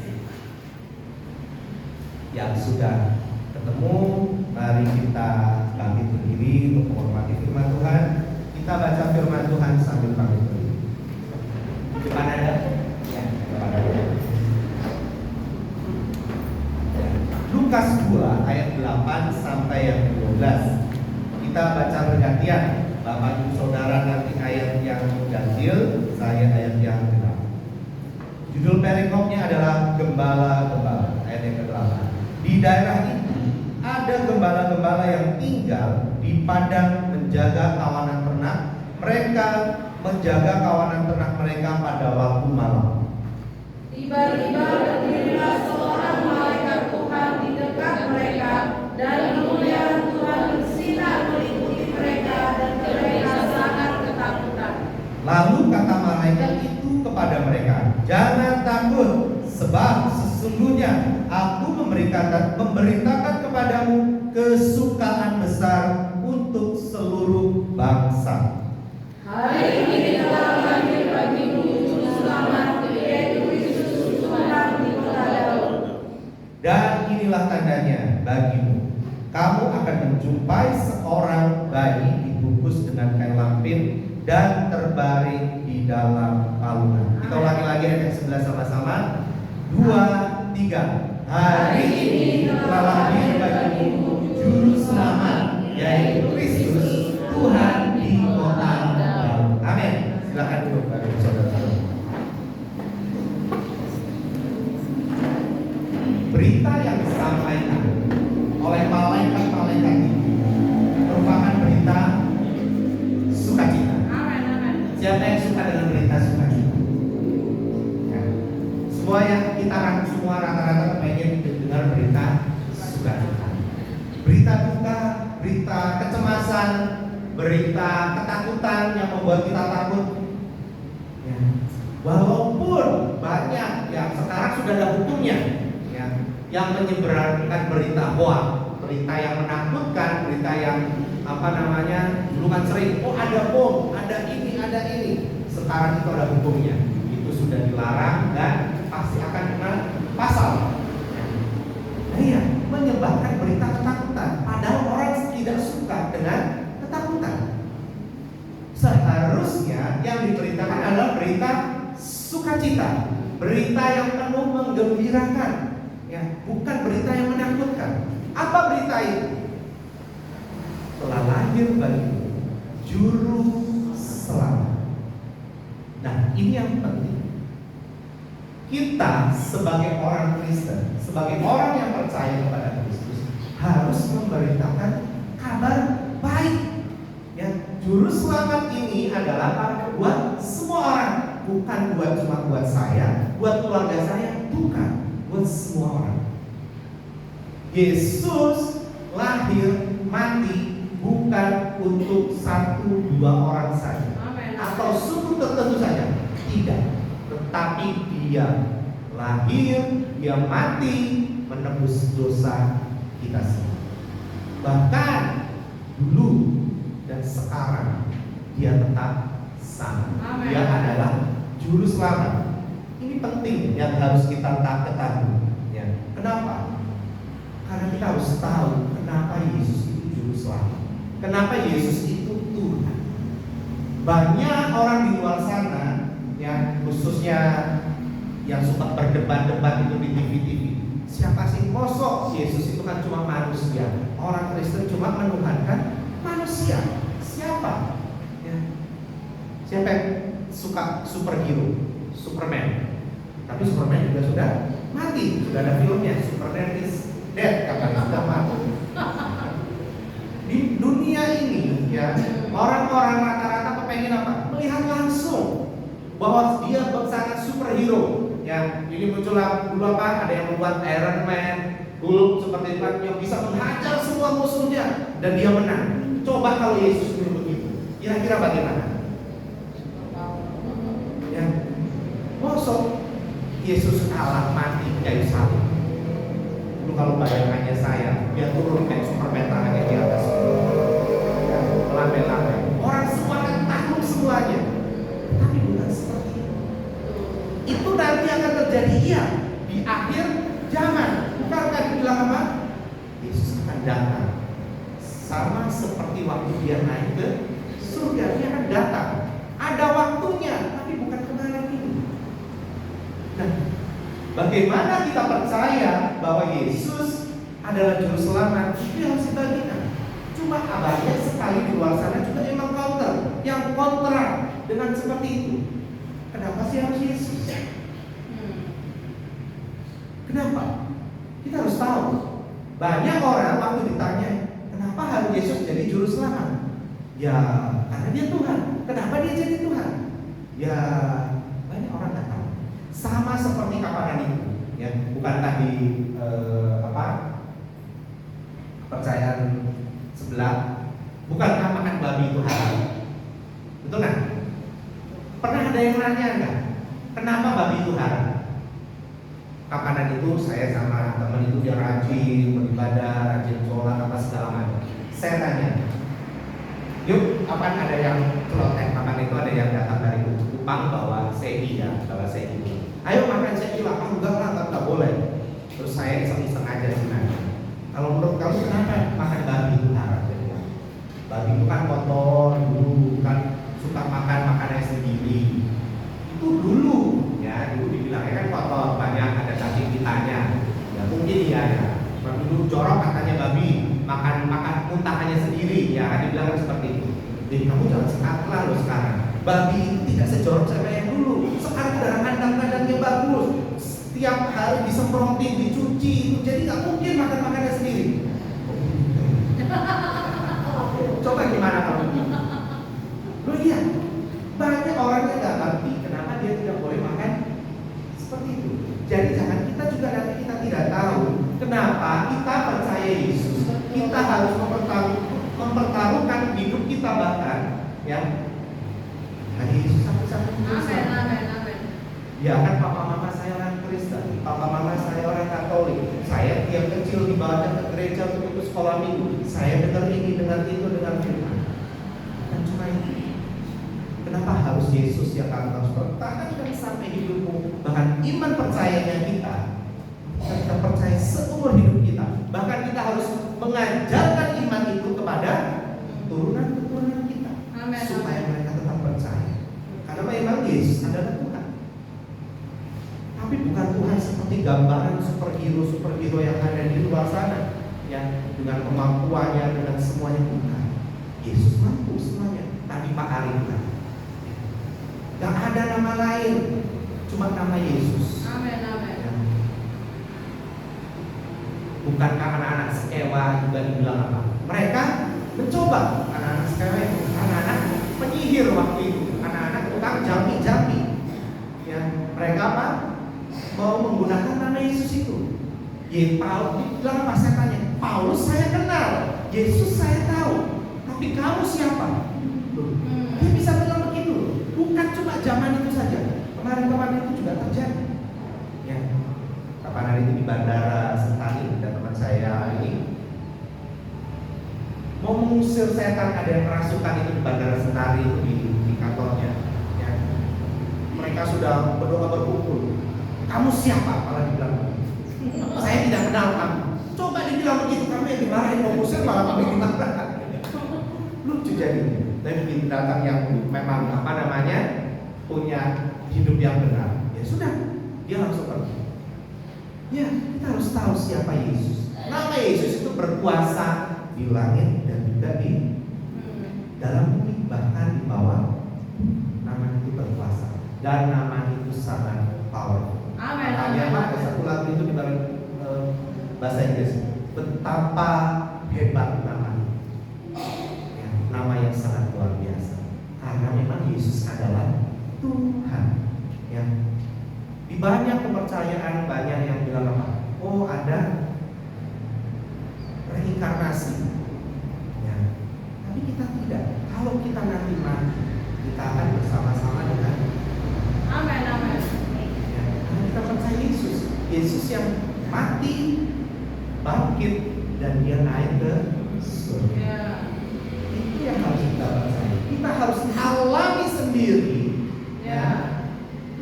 Yang sudah ketemu, mari kita bangkit berdiri untuk menghormati firman Tuhan. Kita baca firman Tuhan sambil bangkit berdiri. Depan ada? Ya, depan ada. Lukas 2 ayat 8 sampai yang ke-12. Kita baca bergantian. Bapak Ibu Saudara nanti ayat yang ganjil, saya ayat yang ke-8. Judul perikopnya adalah Gembala-Gembala, ayat yang ke-8. Di daerah itu ada gembala-gembala yang tinggal di padang menjaga kawanan ternak. Mereka menjaga kawanan ternak mereka pada waktu malam. Tiba-tiba berdirilah seorang malaikat Tuhan di dekat mereka, dan kemuliaan Tuhan bersinar meliputi mereka, dan mereka sangat ketakutan. Lalu kata malaikat itu kepada mereka, "Jangan takut, sebab sesungguhnya aku memberitakan kepadamu kesukaan besar untuk menjumpai seorang bayi dibungkus dengan kain lampin dan terbaring di dalam palungan. Kita ulangi lagi ayat 11 sama-sama. 2, 3. Hari ini telah lahir bagimu juru selamat, yaitu Kristus Tuhan di kota Daud. Amin. Silakan duduk bagi saudara-saudara. Berita yang disampaikan oleh malaikat-malaikat itu merupakan berita sukacita. Siapa yang suka dengan berita sukacita? Ya. Semua rata-rata pengen dengar berita sukacita. Berita duka, berita kecemasan, berita ketakutan yang membuat kita takut. Ya. Walaupun banyak yang sekarang sudah ada hukumnya, ya, yang menyebarkan berita hoax, berita yang menakutkan, berita yang dulu kan sering, ada bom, ada ini. Sekarang itu ada hukumnya, itu sudah dilarang dan pasti akan kena pasal. Nah, iya, menyebarkan berita ketakutan, padahal orang tidak suka dengan ketakutan. Seharusnya yang diberitakan adalah berita sukacita, berita yang penuh menggembirakan, ya, bukan berita yang menakutkan. Apa berita itu? Telah lahir bagimu juru selamat. Nah, ini yang penting. Kita sebagai orang Kristen, sebagai orang yang percaya kepada Kristus, harus memberitakan kabar baik. Ya, juru selamat ini adalah buat semua orang, bukan cuma buat saya, buat keluarga saya, bukan, buat semua orang. Yesus lahir mati bukan untuk 1-2 orang saja atau suku tertentu saja, tidak. Tetapi dia lahir, dia mati menebus dosa kita semua. Bahkan dulu dan sekarang dia tetap sama. Dia adalah juru selamat. Ini penting yang harus kita ketahui. Ya. Kenapa? Karena kita harus tahu kenapa Yesus itu juru selamat. Kenapa Yesus itu Tuhan. Banyak orang di luar sana, ya, khususnya yang suka berdebat-debat itu di TV. Siapa sih? Mosok Yesus itu kan cuma manusia. Orang Kristen cuma menuhankan manusia. Siapa? Ya. Siapa yang suka superhero? Superman. Tapi Superman juga sudah mati. Sudah ada filmnya, Superman is dead, katanya sudah mati. Di dunia ini, ya, orang-orang rata-rata kepengen apa? Melihat langsung bahwa dia sangat superhero. Ya, ini muncul dulu apa? Ada yang membuat Iron Man, Hulk seperti itu yang bisa menghajar semua musuhnya dan dia menang. Coba kalau Yesus dulu begitu, kira-kira bagaimana? Ya, mosok Yesus kalah mati di kayu salib. Dulu kalau bayangannya saya, dia turun kayak Superman tangannya di atas, ya, lambe-lambe. Orang semua akan takut semuanya. Tapi bukan seperti itu. Itu nanti akan terjadi, ya, di akhir zaman. Bukankah dibilang apa? Yesus akan datang. Sama seperti waktu dia naik ke surga, dia akan datang. Ada waktunya, tapi bukan kemarin ini. Nah, bagaimana kita percaya bahwa Yesus adalah juru selamat? Itu harus dibagikan. Cuma banyak sekali di luar sana juga emang counter, yang kontra dengan seperti itu. Kenapa sih harus Yesus? Kenapa? Kita harus tahu. Banyak orang waktu ditanya, kenapa harus Yesus jadi juru selamat? Ya, karena dia Tuhan. Kenapa dia jadi Tuhan? Ya, banyak orang nggak tahu. Sama seperti kapanan itu, ya, bukankah di kepercayaan sebelah, bukankah makan babi itu halal? Betul nggak? Pernah ada yang nanya nggak? Kenapa babi itu halal? Kapanan itu saya sama teman itu dia rajin beribadah, rajin sholat apa segala macam. Saya tanya, yuk, kapan ada yang celoteh? Kapan itu ada yang datang dari Kupang bawa sehi, ya, bawa sehi. Ayo makan sehi lah, enggak lah, nggak boleh. Terus saya iseng-iseng aja sih nanya, kalau menurut kamu kenapa makan babi itu haram? sendiri, ya dibilang seperti itu. Jadi kamu jangan sekarang loh sekarang. Babi itu tidak sejorok cewek yang dulu. Sekarang udah kandang-kandangnya bagus. Setiap hari disemprotin, dicuci, jadi nggak mungkin makan makannya sendiri. Coba gimana kamu? Loh iya, banyak orang yang nggak ngerti kenapa dia tidak boleh makan seperti itu. Jadi jangan kita juga nanti kita tidak tahu kenapa kita percaya Yesus. Kita harus mempertaruhkan hidup kita bahkan ya. Hari Yesus sampai-sampai Amin, amin, amin. ya kan papa mama saya orang Kristen, papa mama saya orang Katolik. Saya tiap kecil dibawa ke gereja untuk ikut sekolah minggu. Saya dengar ini, dengar itu, dengar firman. Bukan cuma itu. Kenapa harus Yesus yang harus pertahankan sampai hidupmu? Bahkan iman percayanya kita percaya seumur hidup kita. Bahkan kita harus mengajarkan iman itu kepada turunan-turunan kita. Amin, supaya amin. mereka tetap percaya. Karena memang Yesus adalah Tuhan. Tapi bukan Tuhan seperti gambaran superhero yang ada di luar sana, yang dengan kemampuannya, dengan semuanya, bukan. Yesus mampu semuanya. Tadi Pak Ari bilang, gak ada nama lain, cuma nama Yesus. Amin, amin. Ya. Bukankah anak-anak sekewa juga dibilang apa? Mereka mencoba, anak-anak sekewa itu, anak-anak penyihir waktu itu, anak-anak tukang jambi-jambi. Ya, mereka apa? Mau menggunakan nama Yesus itu. Paulus bilang apa? Saya tanya, Paulus saya kenal, Yesus saya tahu, tapi kamu siapa? Dia bisa bilang begitu. Bukan cuma zaman itu saja. Kemarin-kemarin itu juga terjadi. Ya, kapan hari itu di bandara Sentani dan teman saya ini mau mengusir setan, ada yang kerasukan itu di bandara Sentani itu di kantornya. Ya. Mereka sudah berdoa berkumpul. Kamu siapa? Malah dibilang, saya tidak kenal kamu. Coba dibilang begitu, kamu yang dimarahin, mau mengusir malah kami dimarahin. Lucu jadi. Dan begitu datang yang memang punya hidup yang benar, ya sudah, dia langsung pergi. Ya, kita harus tahu siapa Yesus. Nama Yesus itu berkuasa di langit dan juga di dalam bumi, bahkan di bawah. Nama itu berkuasa dan nama itu sangat powerful. Amin. Makanya ada satu lagu itu di dalam bahasa Inggris, betapa hebat nama. Ya, nama yang sangat luar biasa. Karena memang Yesus adalah Tuhan. Ya. Di banyak kepercayaan banyak yang bilang apa? Oh, ada reinkarnasi. Ya. Tapi kita tidak. Kalau kita nanti mati, kita akan bersama-sama dengan Amin, amin. ya, karena kita percaya Yesus. Yesus yang mati, bangkit, dan dia naik ke surga. Ya. Itu yang harus kita percaya. Kita harus alami sendiri. Ya.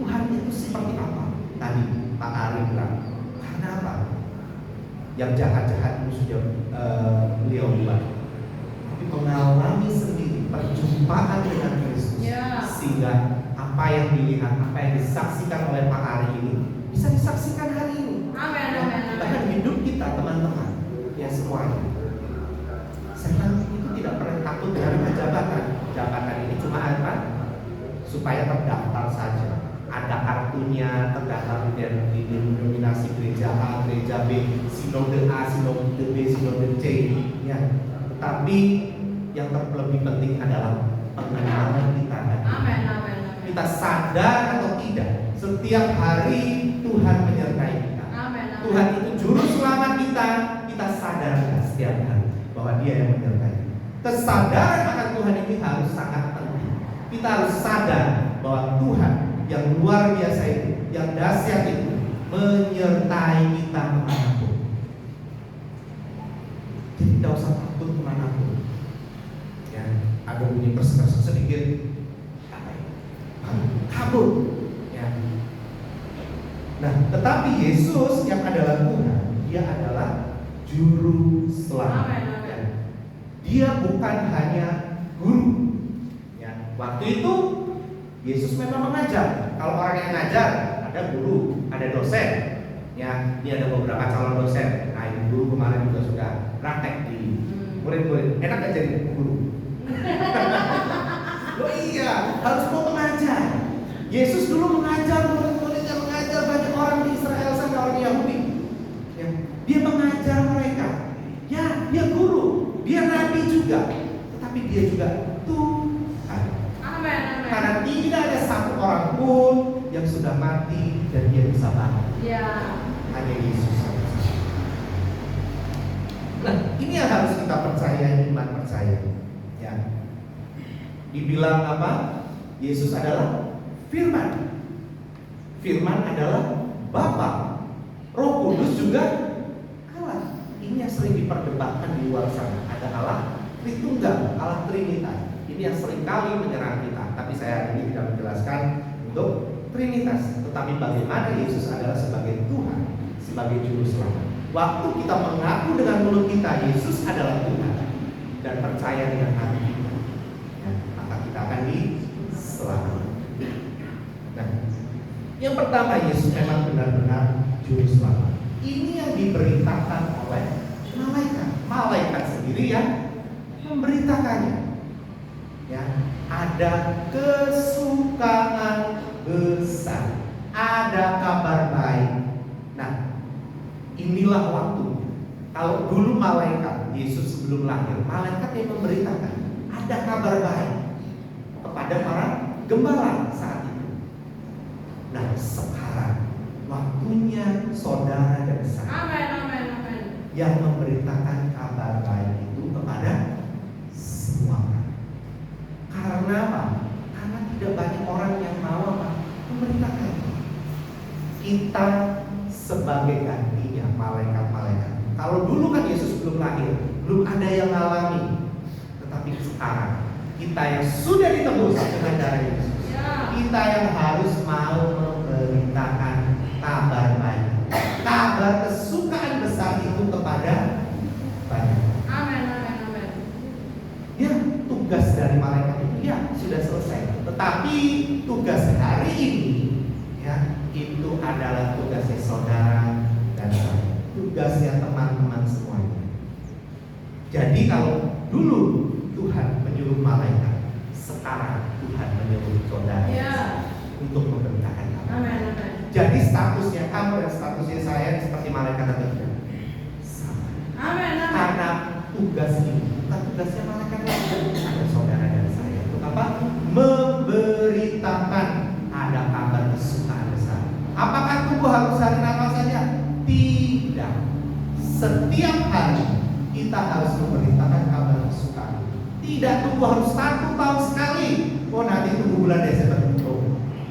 Tuhan itu seperti apa? Tadi Pak Ari bilang. Karena apa? Yang jahat-jahat itu sudah beliau buat. Tapi mengalami sendiri perjumpaan dengan Kristus. Ya. Sehingga apa yang dilihat, apa yang disaksikan oleh Pak Ari ini bisa disaksikan hari ini. Amin, amin, amin. Bahkan hidup kita, teman-teman, ya semuanya. Setan itu tidak pernah takut dengan jabatan. Jabatan ini cuma apa? Supaya terdaftar saja. Ada kartunya, terdaftar di denominasi gereja A, gereja B, sinode A, sinode B, sinode C. Ya. Tetapi yang terlebih penting adalah pengenalan kita. Amin, amin, amin. Kita sadar atau tidak, setiap hari Tuhan menyertai kita. Amin, amin. Tuhan itu juru selamat kita. Kita sadar setiap hari bahwa Dia yang menyertai. Kesadaran akan Tuhan ini harus sangat penting. Kita harus sadar bahwa Tuhan yang luar biasa itu, yang dahsyat itu, menyertai kita kemanapun. Jadi tidak usah takut kemanapun. Ya, ada bunyi persen sedikit, kabur. Ya. Nah, tetapi Yesus yang adalah Tuhan, Dia adalah juru selamat. Amin, amin. Ya. Dia bukan hanya guru. Ya. Waktu itu Yesus memang mengajar. Kalau orang yang ngajar, ada guru, ada dosen. Ya, ini ada beberapa calon dosen. Nah, ibu guru kemarin juga sudah praktek di murid-murid, enak gak jadi guru? Oh iya, harus mau mengajar. Yesus dulu mengajar murid-muridnya, mengajar banyak orang di Israel sana, orang Yahudi. Ya, dia mengajar mereka. Ya, dia guru, dia nabi juga, tetapi dia juga Tuhan. Amin, amin. Karena tidak ada satu orang pun yang sudah mati dan dia bisa bangun. Ya. Hanya Yesus. Nah, ini yang harus kita percaya, iman percaya. Ya. Dibilang apa? Yesus adalah Firman. Firman adalah Bapa. Roh Kudus juga Allah. Ini yang sering diperdebatkan di luar sana. Ada Allah Tritunggal, Allah Trinitas. Ini yang sering kali menyerang kita. Tapi saya hari ini tidak menjelaskan untuk Trinitas. Tetapi bagaimana Yesus adalah sebagai Tuhan, sebagai Juru Selamat. Waktu kita mengaku dengan mulut kita Yesus adalah Tuhan dan percaya dengan hati kita, ya, maka kita akan diselamatkan. Nah, yang pertama, Yesus memang benar-benar Juru Selamat. Ini yang diberitakan oleh malaikat. Malaikat sendiri yang memberitakannya. Ya, ada kesukaan besar, ada kabar baik. Nah, inilah waktu. Kalau dulu malaikat, Yesus sebelum lahir, malaikat yang memberitakan ada kabar baik kepada para gembala saat itu. Nah, sekarang waktunya saudara dan saya Amin, amin, amin. yang memberitakan kabar baik itu kepada semua orang. Karena apa? Karena tidak banyak orang yang mau apa? Memberitakan. Kita sebagai gantinya malaikat-malaikat. Kalau dulu kan Yesus belum lahir, belum ada yang ngalami. Tetapi sekarang kita yang sudah ditebus dengan darah Yesus, kita yang harus mau memberitakan kabar baik, kabar kesukaan besar itu kepada banyak. Amin, amin, amin. Ya, tugas dari malaikat itu ya sudah selesai. Tetapi tugas hari ini ya itu adalah tugasnya saudara dan saya, tugasnya teman-teman semuanya. Jadi kalau dulu Tuhan menyuruh malaikat, sekarang Tuhan menyuruh saudara untuk memberitakan kabar. Amin, amin. Jadi statusnya kamu dan statusnya saya seperti malaikat atau tidak? Sama. Amin, amin. Karena tugas ini bukan tugasnya malaikat lagi, ada saudara dan saya. Untuk apa? Memberitakan ada kabar kesukaan besar. Apakah tubuh harus hari Natal saja? Tidak. Setiap hari kita harus memberitakan kabar kesukaan. Tidak tunggu harus 1 tahun sekali. Oh, nanti tunggu bulan Desember.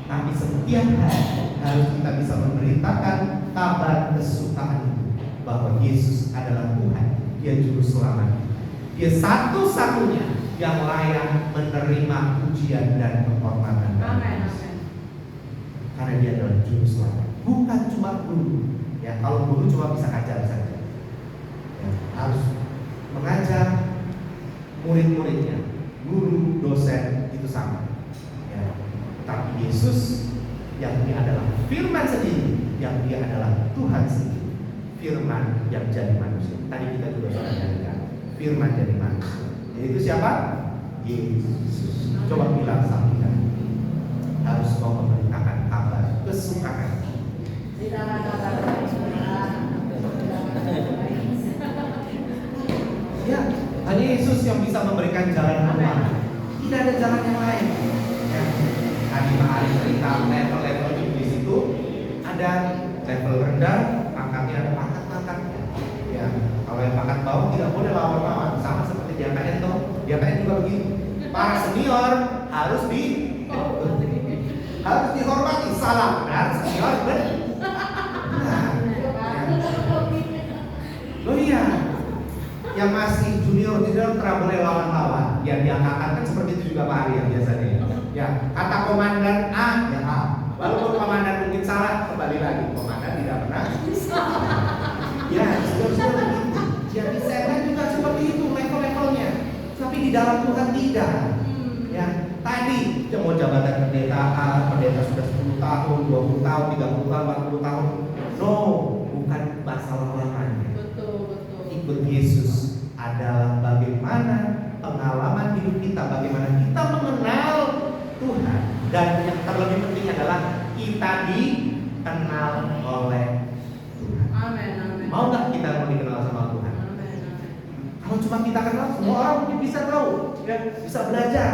Tapi setiap hari harus kita bisa memberitakan kabar kesukaan itu, bahwa Yesus adalah Tuhan, Dia Juru Selamat, Dia satu-satunya yang layak menerima pujian dan penghormatan. Amin, amin. Karena Dia adalah Juru Selamat, bukan cuma guru. Ya, kalau guru cuma bisa ajar saja. Ya, harus mengajar murid-muridnya, guru, dosen itu sama. Ya, tapi Yesus yang Dia adalah Firman sendiri, yang Dia adalah Tuhan sendiri, Firman yang jadi manusia. Tadi kita juga sudah nyanyikan, Firman jadi manusia. Yaitu siapa? Yesus. Coba bilang sama harus mau memberitakan kabar kesukaan. Ya, hanya Yesus yang bisa memberikan jalan keluar. Tidak ada jalan yang lain. Ya. Tadi Pak Ari cerita level-level iblis itu ada level rendah, pangkatnya ada pangkat-pangkatnya. Ya, kalau yang pangkat bawah tidak boleh lawan-lawan, sama seperti di APN tuh. Di APN juga begitu. Para senior harus dihormati. Salah benar, senior benar. Oh iya, yang masih junior tidak boleh lawan-lawan. Yang diangkatkan kan seperti itu juga Pak Ari yang biasanya. Ya, kata komandan A, ya A. Walaupun komandan mungkin salah, kembali lagi komandan tidak pernah. Ya, sudah begitu. Ya, di setan juga seperti itu level-levelnya. Tapi di dalam Tuhan tidak. Ya, tadi mau jabatan pendeta pendeta sudah 10 tahun, 20 tahun, 30 tahun, 40 tahun. No, bukan masalah lamanya. Betul. Ikut Yesus adalah bagaimana bagaimana pengalaman hidup kita, bagaimana kita mengenal Tuhan, dan yang terlebih penting adalah kita dikenal oleh Tuhan. Amin, amin. Mau nggak kita mau dikenal sama Tuhan? Amin, amin. Kalau cuma kita kenal, semua orang mungkin bisa tahu, ya, bisa belajar.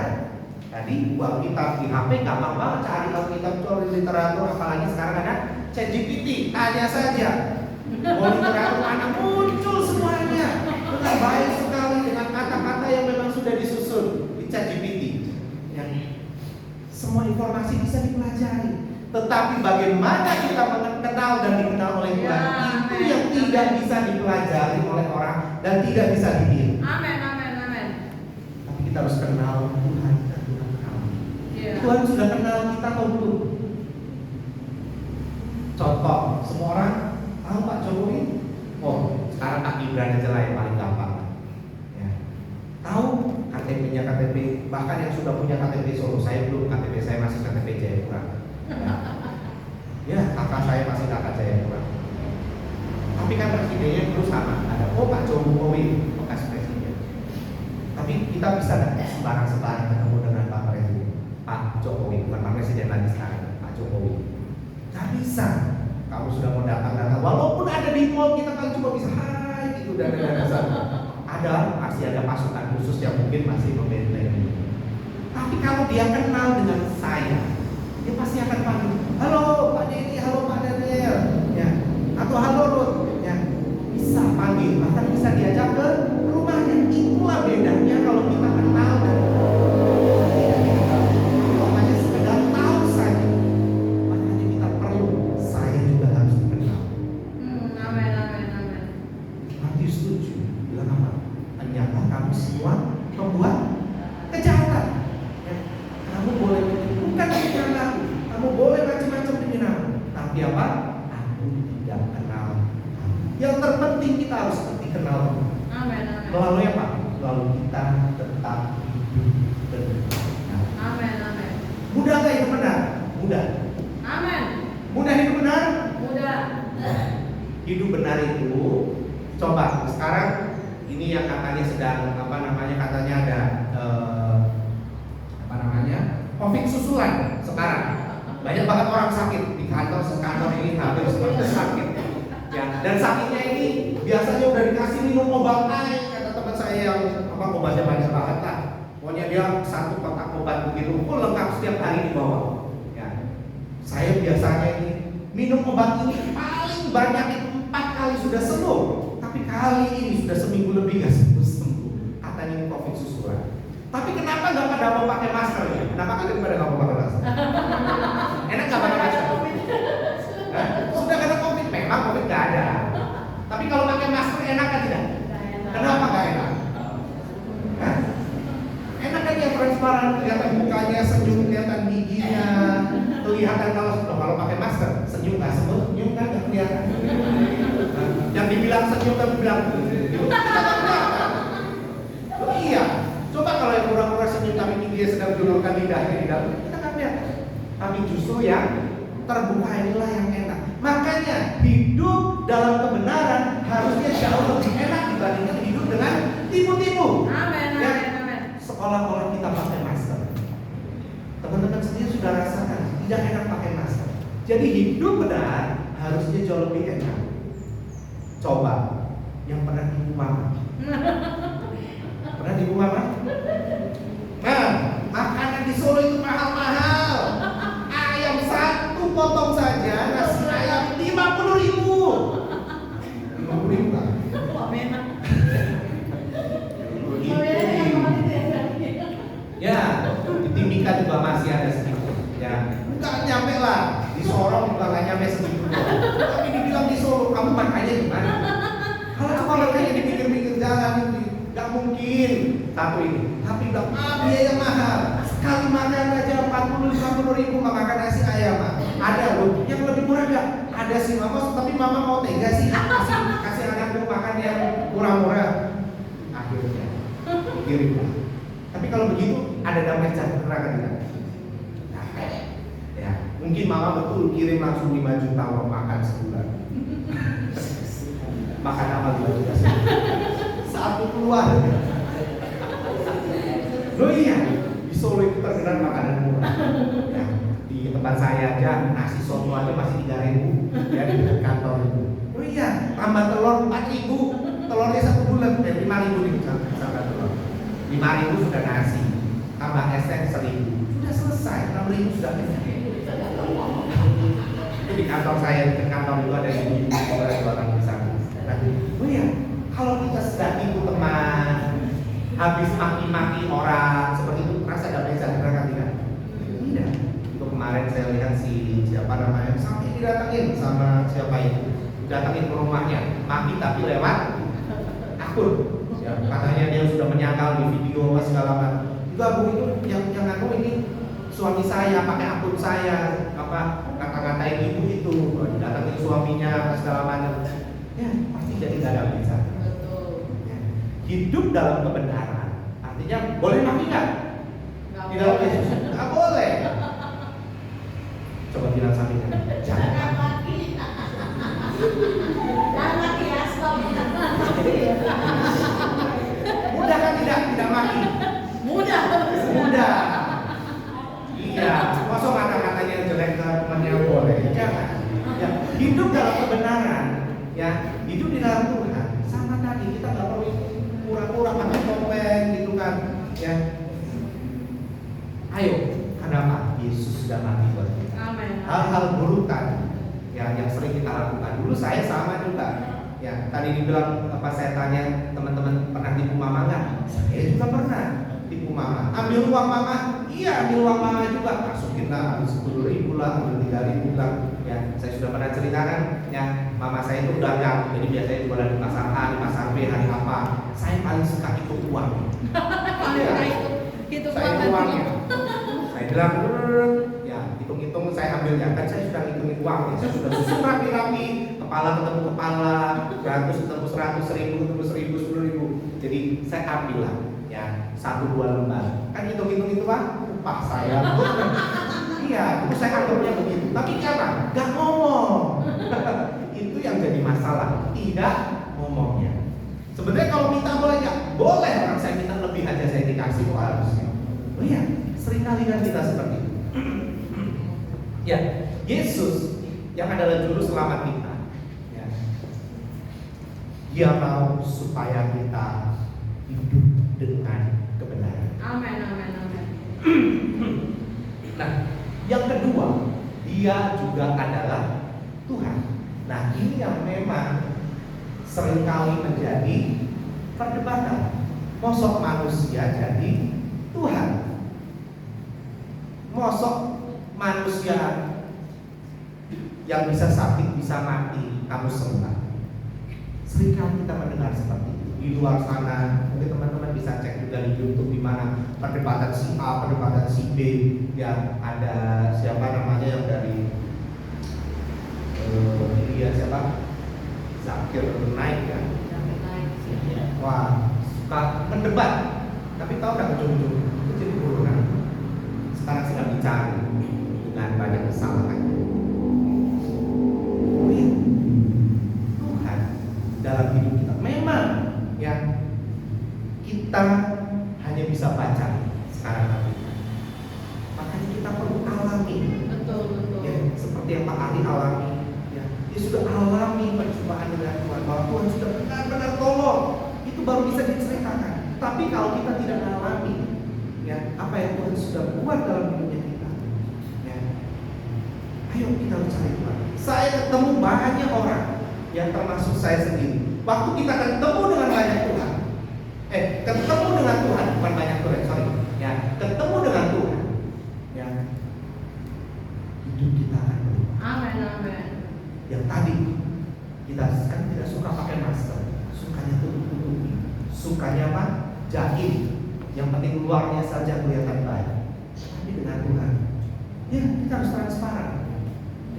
Tadi buat kita di HP gampang banget cari Alkitab, cari literatur, apalagi sekarang ada ChatGPT, tanya saja. Mau literatur mana muncul semuanya dengan baik sekali dengan kata-kata yang memang sudah disusun di ChatGPT. Yang semua informasi bisa dipelajari. Tetapi bagaimana kita mengenal dan dikenal oleh Tuhan, itu yang tidak bisa dipelajari oleh orang dan tidak bisa ditiru. Amin, amin, amin. Tapi kita harus kenal Tuhan dan Tuhan kenal. Iya. Tuhan sudah kenal kita atau belum? Contoh, semua orang tahu Pak Jokowi. Oh, sekarang Kak Gibran aja lah yang paling gampang. Ya. Tahu KTP-nya KTP, bahkan yang sudah punya KTP Solo, saya belum, KTP saya masih KTP Jayapura. Ya, kakak saya masih kakak Jayapura. Tapi kan presidennya terus sama, ada Pak Jokowi bekas presiden. Tapi kita bisa nggak sembarang-sembarang ketemu dengan Pak Presiden, Pak Jokowi, bukan Pak Presiden lagi sekarang, Pak Jokowi. Nggak bisa. Kamu sudah mau datang-datang, walaupun ada di mall kita kan cuma bisa hai gitu dan ada masih ada pasukan khusus yang mungkin masih membentengi. Tapi kalau dia kenal dengan saya, dia pasti akan panggil, halo Pak Denny, halo Pak Daniel, ya, atau halo Ruth, ya, bisa panggil, bahkan bisa diajak ke rumahnya. Itulah bedanya kalau kita kenal dan tidak dikenal. Kalau hanya sekedar tahu saja, makanya kita perlu, saya juga harus dikenal. Amin, amin, amin. Mati setuju, bilang apa? Ternyata kamu semua membuat kejahatan. Ya, kamu boleh bukan dengan aku, kamu boleh macam-macam dengan aku, tapi apa? Aku tidak kenal kamu. Yang terpenting kita harus dikenal. Amin, amin. Melalui apa? Melalui kita tetap hidup benar. Amin, amin. Mudah nggak hidup benar? Mudah. Amin. Mudah hidup benar? Mudah. Hidup benar itu, coba sekarang ini yang katanya sedang katanya ada COVID susulan sekarang. Banyak banget orang sakit di kantor ini hampir semuanya sakit. Ya, dan sakitnya ini biasanya udah dikasih minum obat kata teman saya yang obatnya banyak banget lah. Pokoknya dia satu kotak obat begitu, lengkap setiap hari dibawa. Ya. Saya biasanya ini minum obat ini paling banyak itu 4 kali sudah sembuh, tapi kali ini sudah seminggu lebih gak sembuh. Katanya ini COVID susulan. Tapi kenapa nggak pada mau pakai masker ya? Kenapa kalian pada nggak mau pakai masker? Enak nggak pakai masker? Hah? Sudah kena COVID, memang COVID nggak ada. Tapi kalau pakai masker enak kan tidak? Kenapa nggak enak? Hah? Enak kan ya, transparan, kelihatan mukanya, senyum, kelihatan giginya, kelihatan kalau pakai masker, senyum nggak senyum kan nggak kelihatan. Nah, yang dibilang senyum tapi bilang oh iya. Coba kalau yang pura-pura senyum tapi dia sedang julurkan lidahnya di dalam, kita kan lihat. Tapi justru yang terbuka inilah yang enak. Makanya hidup dalam kebenaran harusnya jauh lebih enak dibandingkan hidup dengan tipu-tipu. Amin, Ya, amin, amin. seolah-olah kita pakai masker. Teman-teman sendiri sudah rasakan tidak enak pakai masker. Jadi hidup benar harusnya jauh lebih enak. Coba yang pernah tipu mama. Pernah tipu mama? Nah, makanan di Solo itu mahal-mahal. Ayam 1 potong saja, nasi ayam 50.000. 50.000 kan? Ya, di Timika juga masih ada segitu. Ya, enggak nyampe lah. Di Sorong juga nggak nyampe segitu. Tapi dibilang di Solo, kamu makannya gimana? Kalau cuma makannya di pinggir-pinggir jalan itu nggak mungkin. Satu ini, tapi bilang biaya mahal. Sekali makan aja 40-50.000 makan nasi ayam. Ada loh, yang lebih murah nggak? Ada sih mama, tapi mama mau tega sih kasih anakku makan yang murah-murah. Akhirnya kirim. Tapi kalau begitu ada damai neraka tidak? Ya, mungkin mama betul kirim langsung 5 juta uang makan sebulan. Makan apa 5 juta? Satu keluarga. Loh iya, di Solo itu terkenal makanan murah. Ya, di tempat saya aja nasi soto aja masih 3.000 ya di dekat kantor itu. Oh iya, tambah telur 4.000, telurnya 1 bulan, 5.000 nih misalkan telur. 5.000 sudah nasi, tambah esnya 1.000, sudah selesai, 6.000 sudah kenyang. Itu di kantor saya, di kantor itu ada ibu jualan di sana. Nah, oh iya, kalau kita sedang itu teman, habis maki-maki orang seperti itu, rasa damai sejahtera tidak? Tidak. Itu kemarin saya lihat si siapa namanya sampai didatangin sama siapa itu, datangin ke rumahnya, maki tapi lewat akun. Ya, katanya dia sudah menyangkal di video segala macam. Juga bu itu yang aku ini suami saya pakai akun saya apa kata-katain ibu itu, datangin suaminya segala macam. Ya pasti jadi gak ada bisa. Hidup dalam kebenaran artinya boleh maki nggak? Tidak boleh. Nggak boleh. Coba bilang sambil jangan maki. Jangan maki ya, stop. mudah kan tidak maki? Mudah. Iya, masa kata-katanya jelek ke temannya boleh? Jangan. Ya, hidup dalam kebenaran, ya hidup di dalam Tuhan. Sama tadi kita nggak perlu pura-pura pakai topeng gitu kan, ya. Ayo, kenapa? Yesus sudah mati buat kita. Amin. Hal-hal burukan, ya yang sering kita lakukan. Dulu saya sama juga. Ya, tadi dibilang apa saya tanya teman-teman pernah tipu mama nggak? Saya juga pernah tipu mama. Ambil uang mama, iya ambil uang mama juga. Masukin lah, ambil 10.000 lah, ambil 3.000 lah. Ya, saya sudah pernah ceritakan. Ya, mama saya itu dagang, jadi biasanya jualan di pasar A, di pasar B, hari apa. Saya paling suka ikut uang. Iya, saya uangnya. Saya bilang, ya hitung-hitung saya ambil ya, kan saya sudah ngitungin uang, saya sudah susun rapi-rapi, kepala ketemu kepala, 100 ketemu 100, 1.000 ketemu 1.000, 10.000. Jadi saya ambil lah, ya 1-2 lembar. Kan hitung-hitung itu pak, upah saya. Iya, itu saya aturnya begitu. Tapi apa? Gak ngomong. Itu yang jadi masalah, tidak ngomongnya. Sebenarnya kalau minta boleh nggak? Boleh, orang saya minta lebih aja saya dikasih kok harusnya. Oh iya, seringkali kan kita seperti itu. Ya, Yesus yang adalah juru selamat kita, ya, Dia mau supaya kita hidup dengan kebenaran. Amin. Nah, yang kedua, Dia juga adalah Tuhan. Nah, ini yang memang seringkali menjadi perdebatan. Mosok manusia jadi Tuhan? Mosok manusia yang bisa sakit, bisa mati, kamu sembah? Seringkali kita mendengar seperti itu. Di luar sana, mungkin teman-teman bisa cek juga di YouTube di mana perdebatan si A, perdebatan si B. Ya, ada siapa namanya yang dari dia siapa? Zakir Naik kan? Wah, suka mendebat. Tapi tahu nggak ujung-ujung itu jadi burunan. Sekarang sedang dicari dengan banyak kesalahan. Oh iya, Tuhan dalam hidup kita memang ya kita hanya bisa baca sekarang nanti. Makanya kita perlu alami. Betul. Ya, seperti yang Pak Ali alami. Ya, dia sudah alami perjumpaan dengan Tuhan, bahwa Tuhan sudah benar-benar tolong. Itu baru bisa diceritakan. Tapi kalau kita tidak mengalami, ya apa yang Tuhan sudah buat dalam hidupnya kita, ya, ayo kita cari Tuhan. Saya ketemu banyak orang, yang termasuk saya sendiri. Waktu kita ketemu dengan banyak Tuhan, ketemu dengan Tuhan, bukan banyak Tuhan, sorry, ya, ketemu dengan Tuhan, ya, hidup kita akan berubah. Amin. Yang tadi kita kan tidak suka pakai masker, sukanya tutup-tutupi, sukanya apa? Jahit. Yang penting luarnya saja kelihatan baik. Tapi dengan Tuhan, ya kita harus transparan.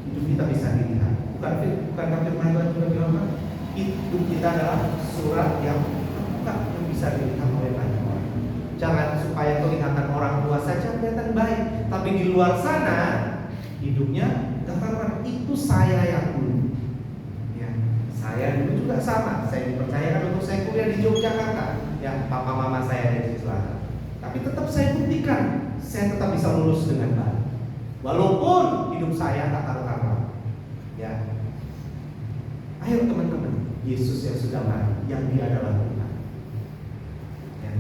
Hidup kita bisa dilihat. Bukan firman Tuhan juga bilang kan, hidup kita adalah surat yang terbuka yang bisa dilihat oleh banyak orang. Jangan supaya kelihatan orang tua saja kelihatan baik, tapi di luar sana hidupnya katakan itu saya yang dulu. Ya, saya dulu juga sama. Saya dipercayakan untuk saya kuliah di Yogyakarta. Ya, papa mama saya dari Selatan. Tapi tetap tetap saya buktikan, saya tetap bisa lulus dengan baik. Walaupun hidup saya tak karu-karuan. Ya. Ayo teman-teman, Yesus yang sudah mati, yang Dia adalah Tuhan. Ya.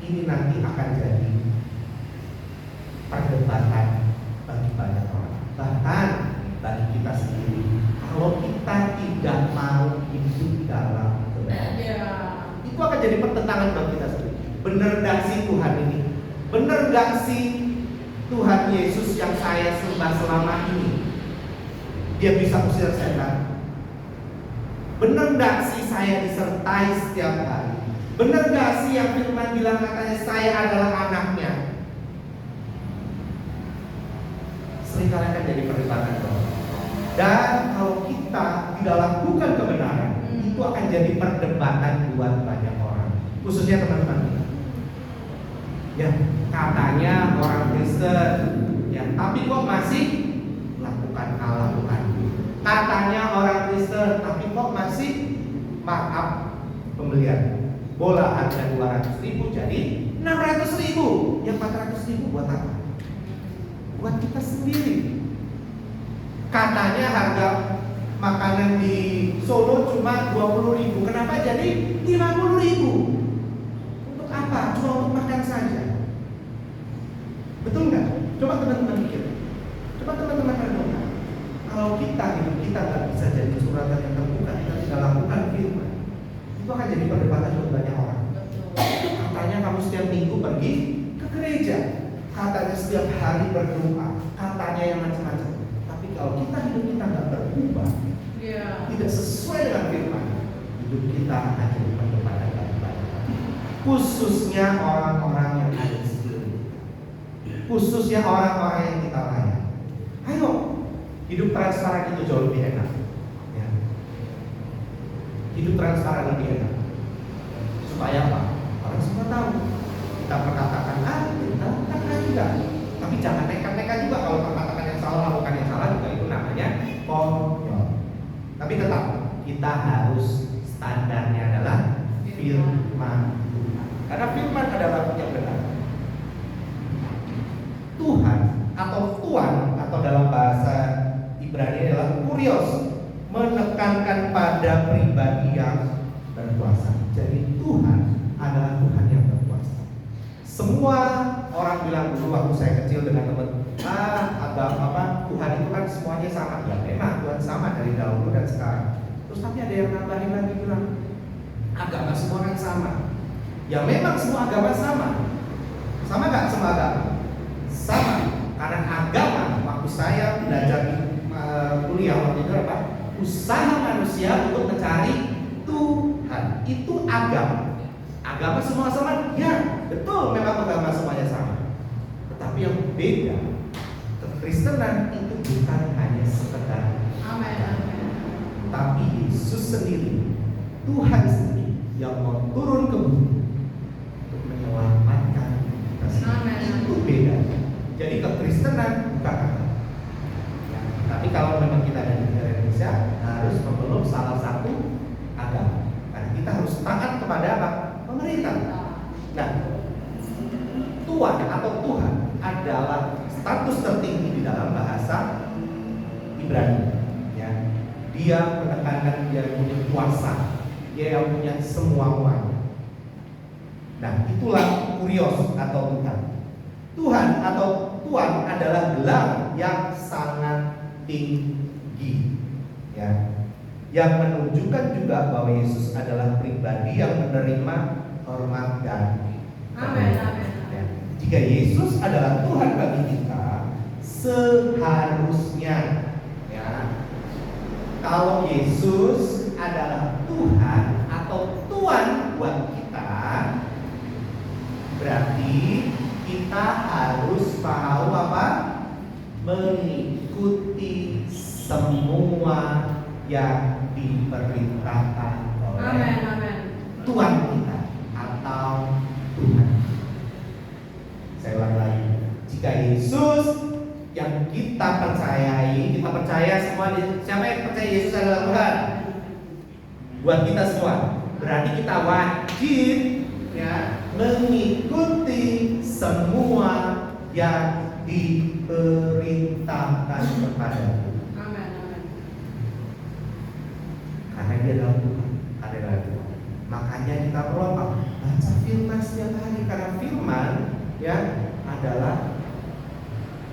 Ini nanti akan jadi perdebatan bagi banyak orang, bahkan bagi kita sendiri. Kalau kita tidak mau hidup dalam kebenaran, itu akan jadi pertentangan bagi kita sendiri. Benar gak sih Tuhan ini? Benar gak sih Tuhan Yesus yang saya sembah selama ini, Dia bisa usir setan? Benar gak sih saya disertai setiap hari? Benar gak sih yang firman bilang katanya saya adalah anaknya? Seringkali akan jadi perdebatan. Dan kalau kita tidak lakukan kebenaran, itu akan jadi perdebatan buat banyak orang, khususnya teman-teman kita. Ya, katanya orang Kristen, ya, tapi kok masih lakukan Katanya orang Kristen, tapi kok masih markup pembelian bola harga 200.000 jadi 600.000, yang 400.000 buat apa? Buat kita sendiri. Katanya harga makanan di Solo cuma 20.000, kenapa jadi 50.000? Untuk apa? Cuma untuk makan saja. Betul nggak? Coba teman-teman pikir. Coba teman-teman renungkan. Kalau kita hidup kita nggak bisa jadi suratan yang terbuka, kita tidak lakukan firman, itu akan jadi perdebatan buat banyak orang. Katanya kamu setiap minggu pergi ke gereja, katanya setiap hari berdoa, katanya yang macam-macam. Tapi kalau kita hidup kita nggak berubah, tidak sesuai dengan firman, hidup kita akan jadi perdebatan bagi banyak orang. Khususnya orang-orang yang ada di sekeliling, khususnya orang-orang yang kita layani. Ayo, hidup transparan itu jauh lebih enak. Ya. Hidup transparan lebih enak. Supaya apa? Orang semua tahu. Kita perkatakan A, kita katakan juga. Tapi jangan nekat-nekat juga. Kalau perkatakan yang salah, lakukan yang salah juga, itu namanya konyol. Tapi tetap kita harus standarnya adalah firman Tuhan. Karena firman adalah yang benar. Tuhan atau Tuhan atau dalam bahasa Ibrani adalah kurios, menekankan pada pribadi yang berkuasa. Jadi Tuhan adalah Tuhan yang berkuasa. Semua orang bilang dulu waktu saya kecil dengan teman, agama Tuhan itu kan semuanya sama. Ya memang Tuhan sama dari dahulu dan sekarang. Terus tapi ada yang nambahin lagi bilang, agama semua kan sama. Ya memang semua agama sama. Sama nggak semua agama? Sama. Karena agama waktu saya belajar kuliah waktu itu apa? Usaha manusia untuk mencari Tuhan. Itu agama. Agama semua sama? Ya, betul, memang agama semuanya sama. Tetapi yang beda, kekristenan itu bukan hanya sekedar agama, tapi Yesus sendiri, Tuhan sendiri yang mau turun ke bumi untuk menyelamatkan kita sendiri. Itu beda. Jadi kekristenan bukan agama. Tapi kalau memang kita ada di negara Indonesia, harus memeluk salah satu agama. Karena kita harus taat kepada apa? Pemerintah. Nah, Tuhan atau Tuhan adalah status tertinggi di dalam bahasa Ibrani. Ya. Dia menekankan dia punya kuasa, dia yang punya semuanya. Nah, itulah kurios atau Tuhan. Tuhan atau Tuhan adalah gelar yang sangat tinggi, ya, yang menunjukkan juga bahwa Yesus adalah pribadi yang menerima hormat dan ya. Jika Yesus adalah Tuhan bagi kita, seharusnya, ya, kalau Yesus adalah Tuhan atau Tuhan buat kita, berarti kita harus mau apa? Mengikuti semua yang diperintahkan oleh Tuhan kita atau Tuhan. Saya ulang lagi, jika Yesus yang kita percayai, kita percaya semua, siapa yang percaya Yesus adalah Tuhan? Buat kita semua, berarti kita wajib, ya, mengikuti mengikuti semua yang diperintahkan kepadamu. Amin. Karena dia adalah Tuhan, adalah Tuhan. Makanya kita perlu apa? Baca firman setiap hari, karena firman ya adalah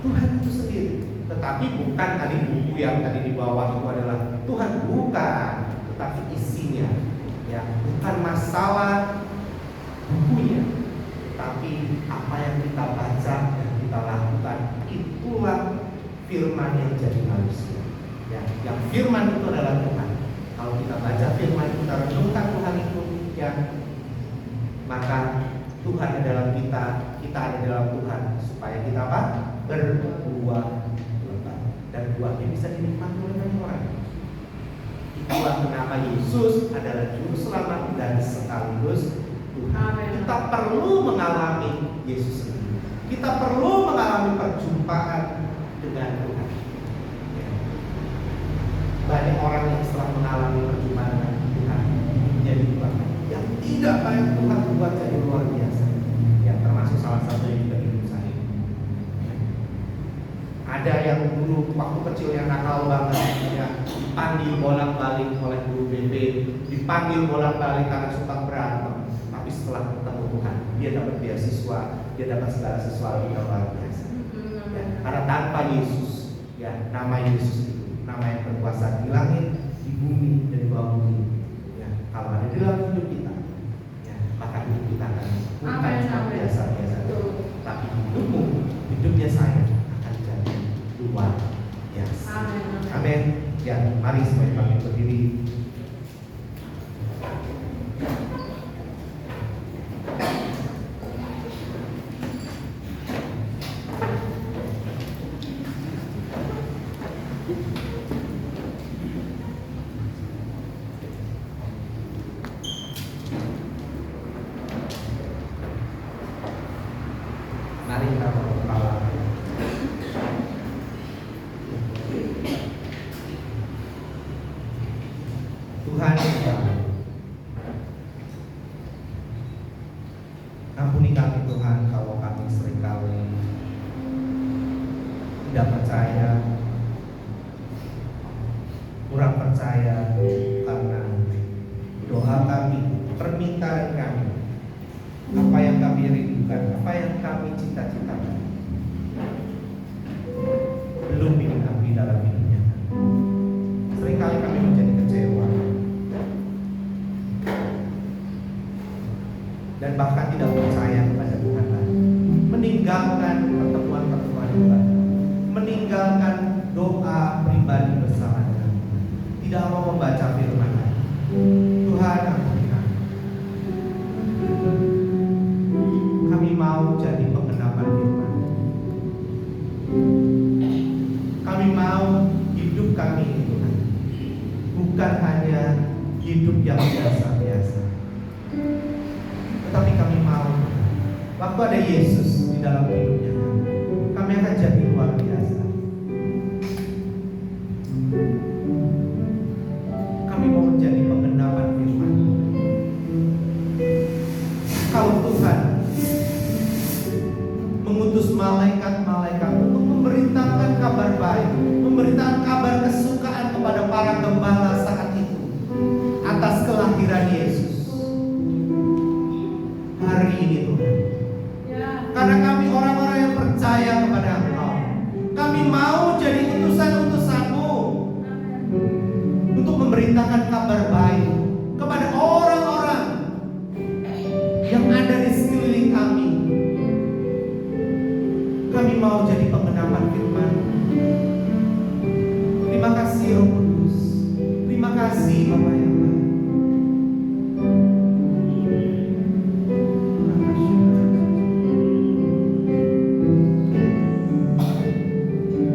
Tuhan itu sendiri. Tetapi bukan tadi buku yang tadi di bawah itu adalah Tuhan, bukan, tetapi isinya ya, bukan masalah bukunya, tapi apa yang kita baca dan kita lakukan, itulah firman yang jadi manusia ya. Yang firman itu adalah Tuhan. Kalau kita baca firman, kita renungkan Tuhan itu ya, maka Tuhan adalah kita adalah Tuhan, supaya kita apa? Berbuah lebat, dan buahnya bisa dinikmati oleh banyak orang. Itulah kenapa Yesus adalah juru selamat dan sekaligus Tuhan. Kita perlu mengalami Yesus sendiri. Kita perlu mengalami perjumpaan dengan Tuhan. Banyak orang yang setelah mengalami perjumpaan dengan Tuhan menjadi Tuhan yang tidak banyak Tuhan buat jadi luar biasa. Ya, termasuk salah satunya juga hidup saya. Ada yang dulu waktu kecilnya nakal banget, ya, dipanggil bolak-balik oleh guru BB, dipanggil bolak-balik karena suka berantem. Tapi setelah ketemu Tuhan, dia dapat beasiswa, dia dapat segala sesuatu yang luar biasa. Ya, karena tanpa Yesus, ya, nama Yesus itu nama yang berkuasa di langit, di bumi, dan di bawah bumi. Ya, kalau ada di dalam hidup kita, ya, maka hidup kita akan bukan cuma biasa-biasa, tapi hidupmu, hidupnya saya akan jadi luar biasa. Amin. Ya, mari semuanya kami berdiri. Mari kita berdoa. Tuhan yang baik, ampuni kami Tuhan kalau kami seringkali tidak percaya, kurang percaya, karena doa kami, permintaan kami, apa yang kami rindukan, apa yang kami cita-citakan, belum digenapi dalam hidupnya. Seringkali kami menjadi kecewa dan bahkan tidak percaya kepada Tuhan lagi, meninggalkan pertemuan-pertemuan Tuhan, meninggalkan doa pribadi bersama Tuhan, tidak mau membaca firman lagi. Tuhan, ampuni kami. Kami mau jadi penggenapan firman. Kami mau hidup kami ini Tuhan, bukan hanya hidup yang biasa-biasa, tetapi kami mau waktu ada Yesus di dalam hidupnya, kami akan jadi luar biasa. Kami mau menjadi penggenapan firman. Kalau Tuhan mengutus malaikat-malaikat untuk memberitakan kabar baik, memberitakan kabar kesukaan kepada para gembala saat itu atas kelahiran Yesus. Hari ini Tuhan, karena kami orang-orang yang percaya kepada Engkau, kami mau jadi utusan-utusan-Mu untuk memberitakan kabar baik kepada orang-orang yang ada di sekeliling kami. Kami mau jadi penggenapan firman. Terima kasih Roh Kudus. Terima kasih Bapa yang baik. Terima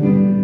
kasih.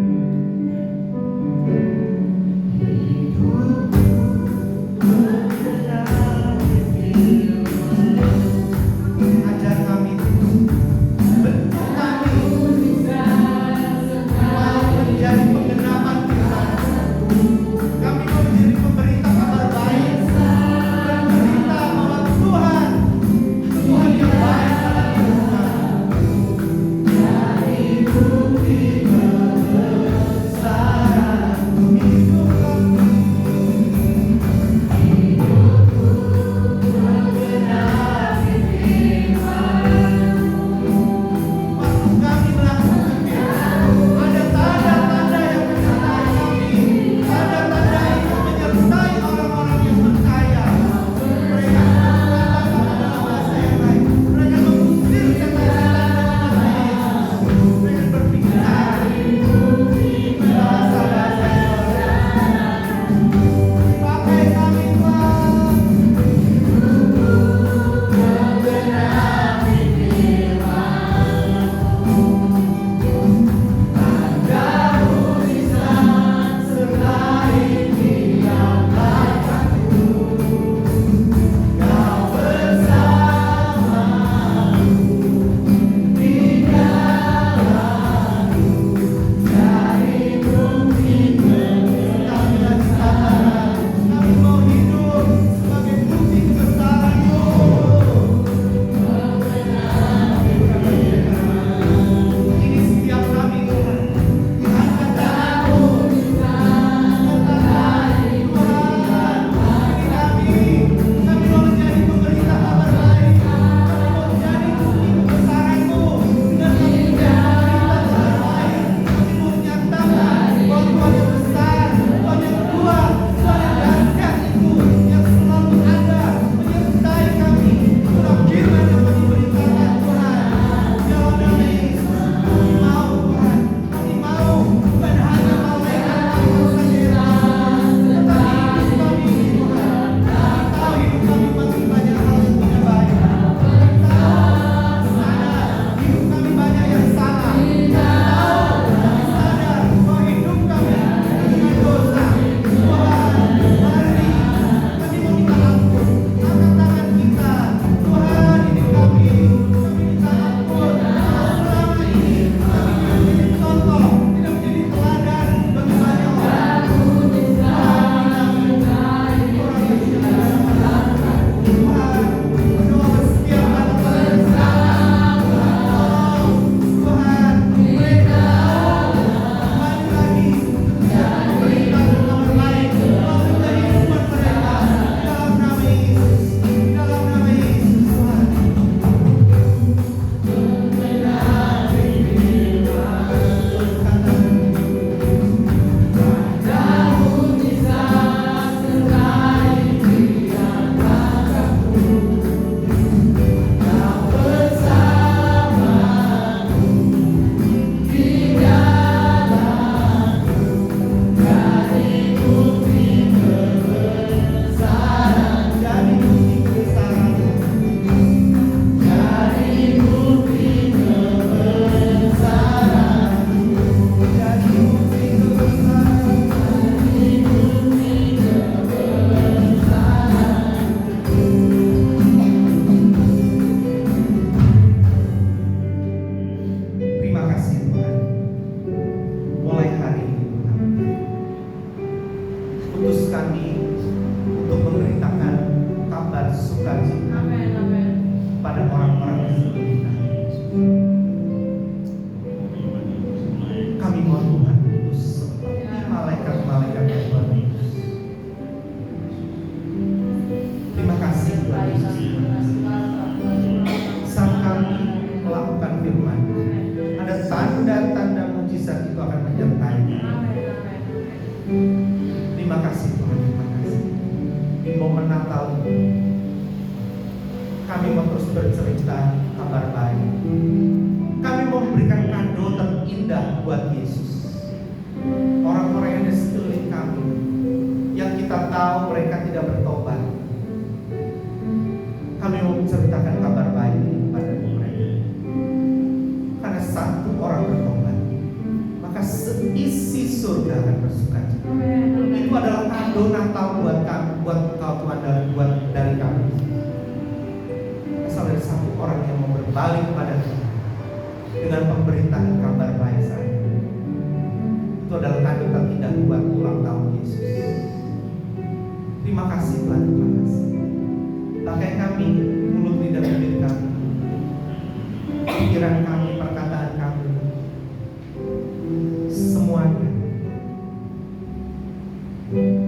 tanda-tanda mujizat itu akan menyertai kami. Terima kasih Tuhan, terima kasih. Di momen Natal ini kami mau terus bercerita kabar baik. Kami mau memberikan kado terindah buat Yesus. Orang-orang yang di sekeliling kami, yang kita tahu mereka tidak bertobat, kami mau menceritakan kabar baik ini kepada mereka. Karena satu orang bertobat, maka seisi surga akan bersukacita. Itu adalah kado Natal buat kami, buat Engkau Tuhan, buat dari kami. Asal ada satu orang yang mau berbalik kepada Tuhan dengan pemberitaan kabar baik saya. Itu adalah kado terindah buat ulang tahun Yesus. Terima kasih Tuhan, terima kasih. Pakai kami, mulut lidah bibir kami, pikiran kami, perkataan kami, semuanya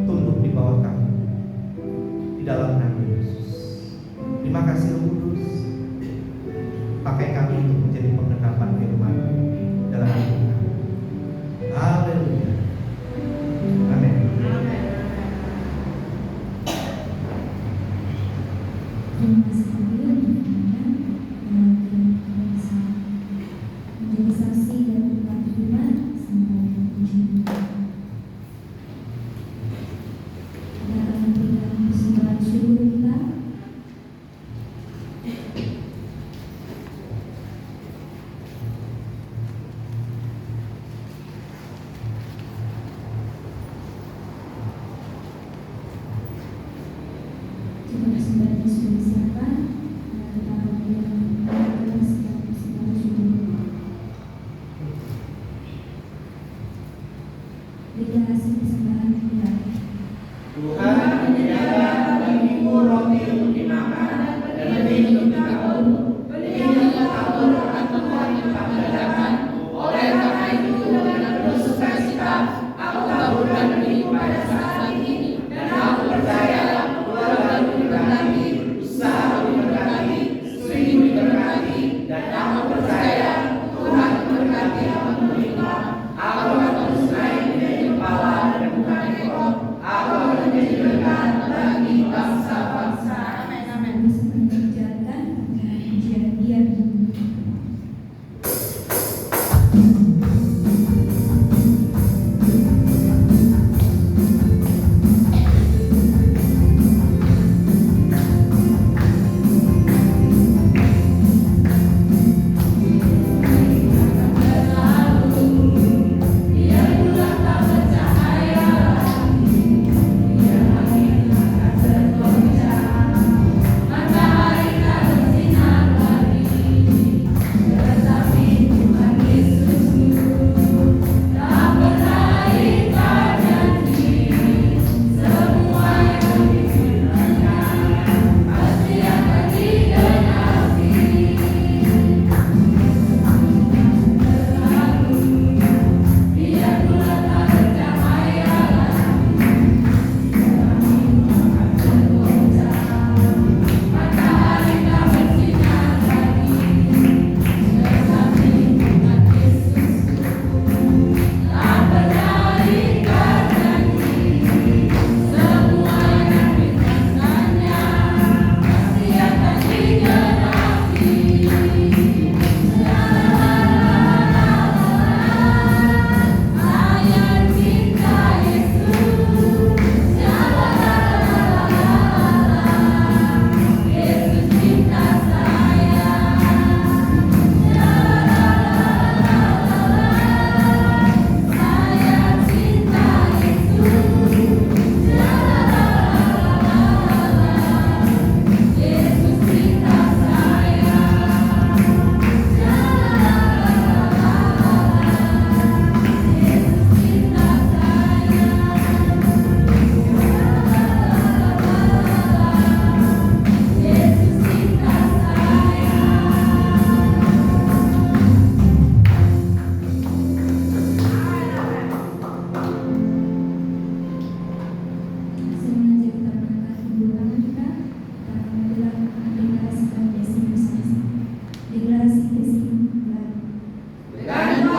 tunduk di bawah kami, di dalam nama Yesus. Terima kasih Roh Kudus. Pakai kami untuk menjadi penggenapan firman dalam hidup kami. Haleluya. Amin. Terima kasih Tuhan, bisa menjadi saksi dan berbagi firman sampai puji. Kita akan memberikan persembahan syukur kita. Jika persembahannya sudah disiapkan, kita akan memberikan persembahan syukur. Deklarasi persembahan kita. Tuhan menyediakan bagimu roti untuk dimakan dan lebih untuk ditabur. Beliau ditabur akan Tuhan yang tak berdakan. Oleh karena itu dengan penuh sukacita aku taburkan diriku pada saat ini, dan aku percaya keluargaku diberkati, usaha diberkati, istriku diberkati, dan aku percaya Tuhan memberkati aku berlimpah. Aku akan terus naik menjadi kepala dan bukan ekor. Aku akan menjadi berkat bagi bangsa-bangsa. Amin, amin. Bisa mengerjakan pujian dia. Dengan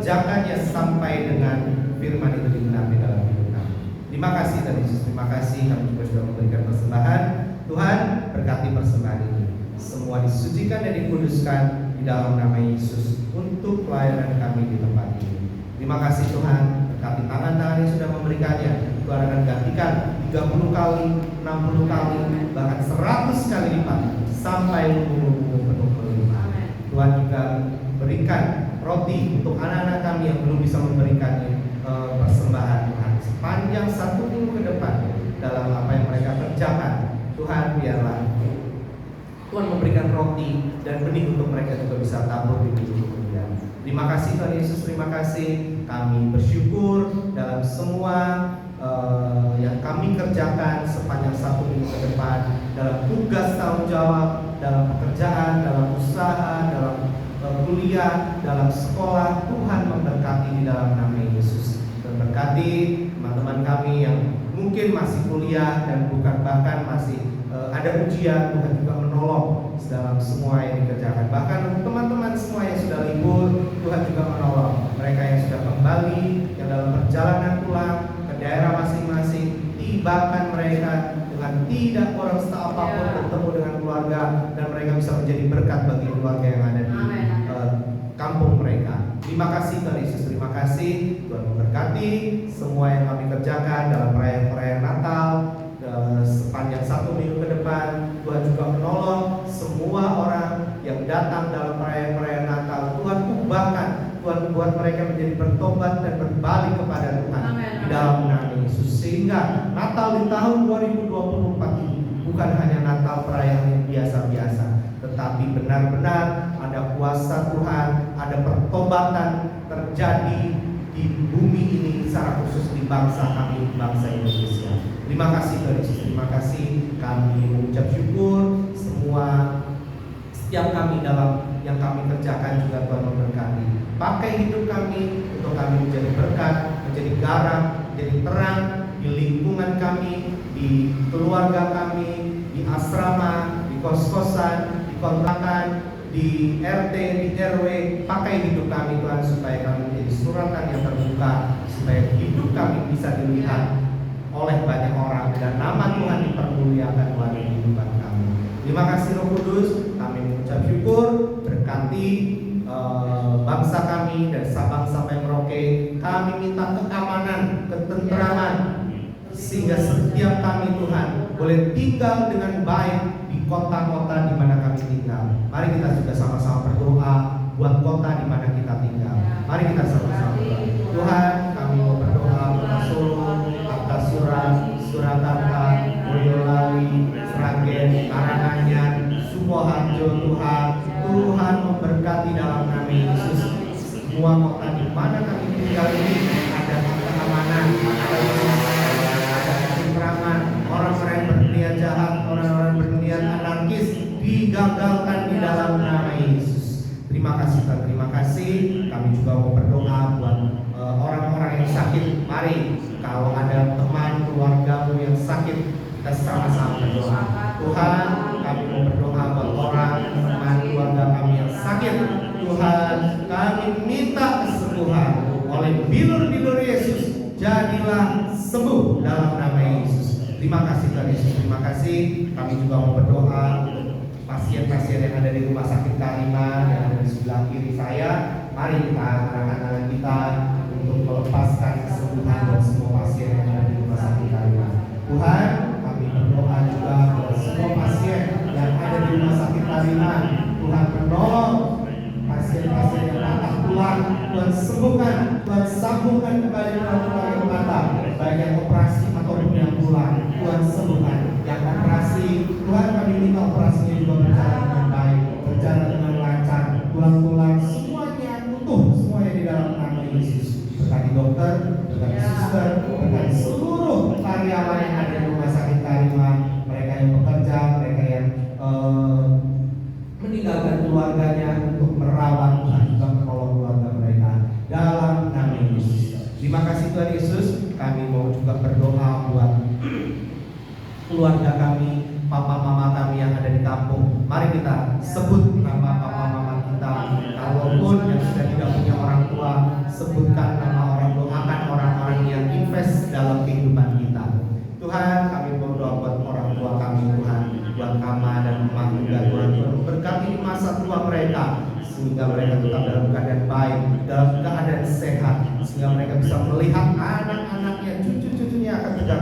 kerjakannya sampai dengan firman itu digenapi dalam hidup kami. Terima kasih Tuhan Yesus, terima kasih kami juga sudah memberikan persembahan. Tuhan berkati persembahan ini, semua disucikan dan dikuduskan di dalam nama Yesus untuk pelayanan kami di tempat ini. Terima kasih Tuhan, berkati tangan-tangan yang sudah memberikannya. Tuhan akan gantikan 30 kali, 60 kali, bahkan 100 kali lipat sampai lumbung-lumbung penuh berlimpah. Tuhan juga berikan roti untuk anak-anak kami yang belum bisa memberikannya persembahan Tuhan sepanjang 1 minggu ke depan dalam apa yang mereka kerjakan. Tuhan biarlah Tuhan memberikan roti dan benih untuk mereka juga bisa tabur di minggu kemudian. Terima kasih Tuhan Yesus, terima kasih. Kami bersyukur dalam semua yang kami kerjakan sepanjang 1 minggu ke depan, dalam tugas tanggung jawab, dalam pekerjaan, dalam usaha, dalam kuliah, dalam sekolah. Tuhan memberkati di dalam nama Yesus. Dan berkati teman-teman kami yang mungkin masih kuliah dan bukan bahkan masih ada ujian. Tuhan juga menolong dalam semua yang dikerjakan. Bahkan teman-teman semua yang sudah libur, Tuhan juga menolong. Mereka yang sudah kembali, yang dalam perjalanan pulang ke daerah masing-masing, tibakan mereka dengan tidak kurang apapun bertemu dengan keluarga, dan mereka bisa menjadi berkat bagi keluarga yang ada di kampung mereka. Terima kasih Tuhan Yesus, terima kasih. Tuhan memberkati semua yang kami kerjakan dalam perayaan Natal sepanjang 1 minggu ke depan. Tuhan juga menolong semua orang yang datang dalam perayaan Natal. Tuhan ubahkan, Tuhan buat mereka menjadi bertobat dan berbalik kepada Tuhan di dalam nama Yesus, sehingga Natal di tahun 2024 ini bukan hanya Natal perayaan yang biasa-biasa, tetapi benar-benar ada kuasa Tuhan, ada pertobatan terjadi di bumi ini, secara khusus di bangsa kami, bangsa Indonesia. Terima kasih Tuhan Yesus, terima kasih. Kami mengucap syukur setiap kami dalam yang kami kerjakan juga Tuhan memberkati. Pakai hidup kami untuk kami menjadi berkat, menjadi garam, menjadi terang di lingkungan kami, di keluarga kami, di asrama, di kos-kosan, di kontrakan, di RT, di RW. Pakai hidup kami Tuhan supaya kami menjadi suratan yang terbuka, supaya hidup kami bisa dilihat oleh banyak orang dan nama Tuhan dipermuliakan melalui kehidupan kami. Terima kasih Roh Kudus, kami mengucap syukur, berkati bangsa kami dan Sabang-Sabang Merauke. Kami minta keamanan, ketentraman, sehingga setiap kami Tuhan boleh tinggal dengan baik di kota-kota di mana kami tinggal. Mari kita juga sama-sama berdoa buat kota di mana kita tinggal. Mari kita sama-sama berdoa. Tuhan, kami mau berdoa untuk Solo, Surakarta, Boyolali, Sragen, Karanganyar, Sukoharjo. Tuhan memberkati dalam nama Yesus. Semua kota di mana kami tinggal ini ada keamanan, ada ketentraman. Orang-orang yang berniat jahat, orang-orang yang berniat anarkis digagalkan di dalam nama Yesus. Terima kasih Tuhan, terima kasih. Kami juga mau berdoa buat orang-orang yang sakit. Mari, kalau ada teman keluargamu yang sakit, kita sama-sama berdoa. Tuhan, kami mau berdoa buat orang teman keluarga kami yang sakit. Tuhan, kami minta kesembuhan oleh bilur-bilur Yesus. Jadilah sembuh dalam nama Yesus. Terima kasih Tuhan Yesus, terima kasih. Kami juga mau berdoa untuk pasien-pasien yang ada di rumah sakit Karima yang ada di sebelah kiri saya. Mari kita anak-anak kita untuk melepaskan kesembuhan buat semua pasien yang ada di rumah sakit Karima. Tuhan, kami berdoa juga buat semua pasien yang ada di rumah sakit Karima. Tuhan menolong pasien-pasien yang patah tulang. Tuhan sembuhkan, Tuhan sambungkan kembali tulang-tulang yang patah, baik yang operasi ataupun yang tulang. Tuhan sembuhkan yang operasi. Tuhan, kami minta operasinya juga berjalan dengan baik, berjalan dengan lancar. Tulang-tulang semuanya utuh, semuanya di dalam nama Yesus. Berkati dokter, berkati suster, berkati seluruh karyawan yang ada di rumah sakit Karima, mereka yang bekerja, mereka yang meninggalkan keluarganya untuk merawat dan juga menolong keluarga mereka dalam nama Yesus. Terima kasih Tuhan Yesus. Kami mau juga berdoa buat keluarga kami, papa mama kami yang ada di kampung. Mari kita sebut nama papa mama kita. Kalaupun yang sudah tidak punya orang tua, sehingga mereka tetap dalam keadaan baik, dalam keadaan sehat, sehingga mereka bisa melihat anak-anaknya, cucu-cucunya akan tegak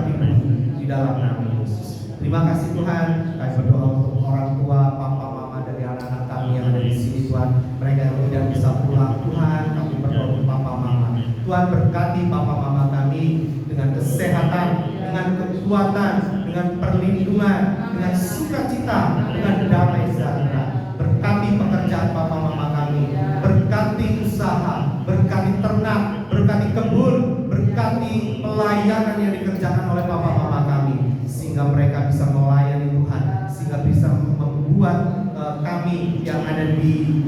di dalam nama Yesus. Terima kasih Tuhan. Kami berdoa untuk orang tua, papa, mama dari anak-anak kami yang ada di sini Tuhan. Mereka yang tidak bisa pulang Tuhan, kami berdoa untuk papa, mama. Tuhan berkati papa, mama kami dengan kesehatan, dengan kekuatan, dengan perlindungan, dengan sukacita, dengan damai sejahtera. Berkati pekerjaan papa, mama kami. Berkati usaha, berkati ternak, berkati kebun, berkati pelayanan yang dikerjakan oleh papa, mama kami, sehingga mereka bisa melayani Tuhan, sehingga bisa membuat kami yang ada di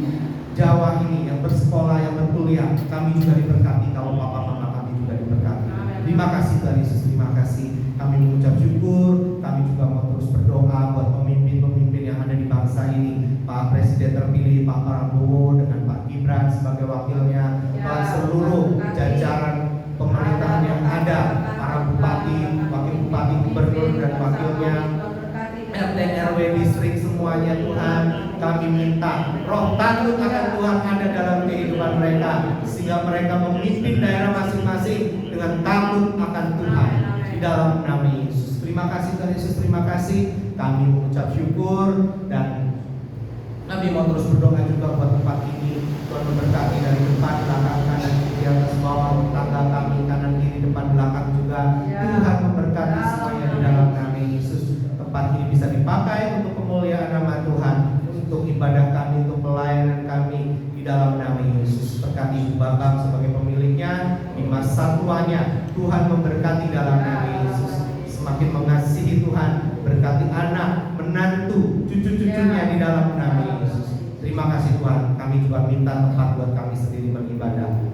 Jawa ini, yang bersekolah, yang berkuliah, kami juga diberkati kalau papa, mama kami juga diberkati. Terima kasih Tuhan Yesus, terima kasih. Kami mengucap syukur, kami juga mau terus berdoa buat pemimpin-pemimpin yang ada di bangsa ini, Pak Presiden terpilih Pak Prabowo dengan Pak Gibran sebagai wakilnya, Pak seluruh jajaran pemerintahan yang ada, para bupati, wakil bupati, gubernur dan wakilnya, RT RW distrik semuanya Tuhan, kami minta roh takut akan Tuhan ada dalam kehidupan mereka, sehingga mereka memimpin daerah masing-masing dengan takut akan Tuhan di dalam nama Yesus. Terima kasih Tuhan Yesus, terima kasih. Kami mengucap syukur dan kami mau terus berdoa juga buat tempat ini. Tuhan memberkati dari depan, belakang, kanan, kiri, atas, bawah, tangga kami, kanan, kiri, depan, belakang juga. Tuhan memberkati semuanya di dalam nama Yesus. Tempat ini bisa dipakai untuk kemuliaan nama Tuhan, untuk ibadah kami, untuk pelayanan kami di dalam nama Yesus. Berkati Ibu Bambang sebagai pemiliknya di masa tuanya. Tuhan memberkati dalam nama Yesus. Semakin mengasihi Tuhan, berkati anak, menantu, cucu-cucunya di dalam nama Yesus. Terima kasih Tuhan. Kami juga minta tempat buat kami sendiri beribadah.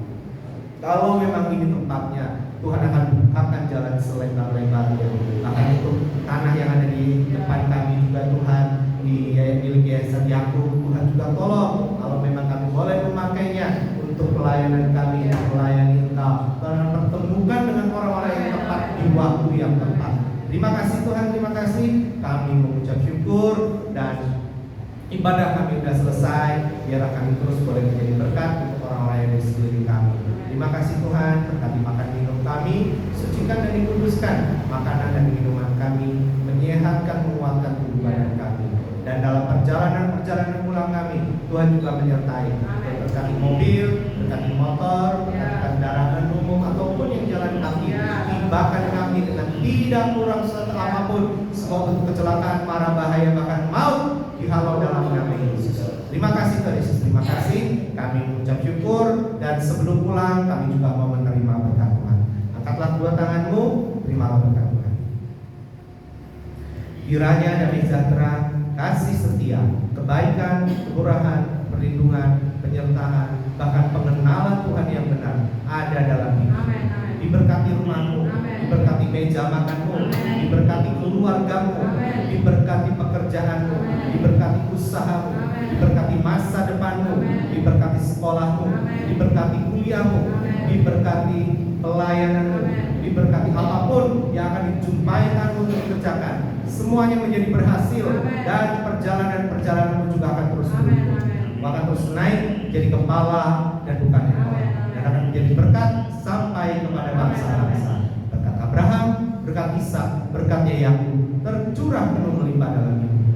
Kalau memang ini tempatnya, Tuhan akan bukakan jalan selebar-lebarnya. Maka itu tanah yang ada di depan kami juga Tuhan, di milik Yayasan Yakub, Tuhan juga tolong kalau memang kami boleh memakainya untuk pelayanan kami, yang melayani Engkau. Tuhan pertemukan dengan orang-orang yang tepat di waktu yang tepat. Terima kasih Tuhan, terima kasih. Kami mengucap syukur dan ibadah kami sudah selesai. Biarlah kami terus boleh menjadi berkat untuk orang-orang yang di sekeliling kami. Terima kasih Tuhan, berkati makan minum kami, sucikan dan dikuduskan makanan dan minuman kami, menyehatkan, menguatkan tubuh badan kami. Dan dalam perjalanan pulang kami, Tuhan juga menyertai. Berkati mobil, berkati motor, berkati kendaraan umum ataupun yang jalan kaki, tibakan kami dengan tidak kurang apapun semua bentuk kecelakaan, mara bahaya, bahkan maut dihalau dalam nama Yesus. Terima kasih Tuhan Yesus, terima kasih. Kami mengucap syukur dan sebelum pulang kami juga mau menerima berkat Tuhan. Angkatlah kedua tanganmu, terimalah berkat Tuhan. Kiranya damai sejahtera, kasih setia, kebaikan, kemurahan, perlindungan, penyertaan, bahkan pengenalan Tuhan yang benar ada dalam hidup. Diberkati rumahmu, diberkati meja makanmu, diberkati keluargamu, diberkati pekerjaanmu, diberkati usahamu, diberkati masa depanmu, diberkati sekolahmu, diberkati kuliahmu, diberkati pelayananmu, diberkati apapun yang akan dijumpai kamu untuk dikerjakan. Semuanya menjadi berhasil dan perjalanan-perjalananmu juga akan terus berubah. Bahkan terus naik jadi kepala dan bukan ekor, dan akan menjadi berkat sampai kepada bangsa-bangsa. Berkat Abraham, berkat Ishak, berkatnya Yakub tercurah penuh melimpah dalam hidupmu.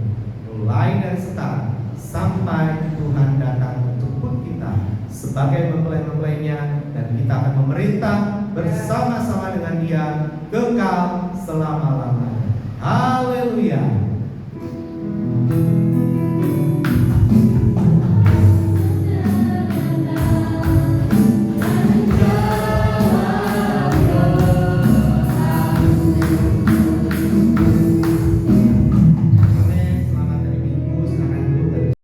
Mulai dari sekarang sampai Tuhan datang menjemput kita sebagai mempelai-mempelainya, dan kita akan memerintah bersama-sama dengan Dia kekal selama-lamanya. Haleluya.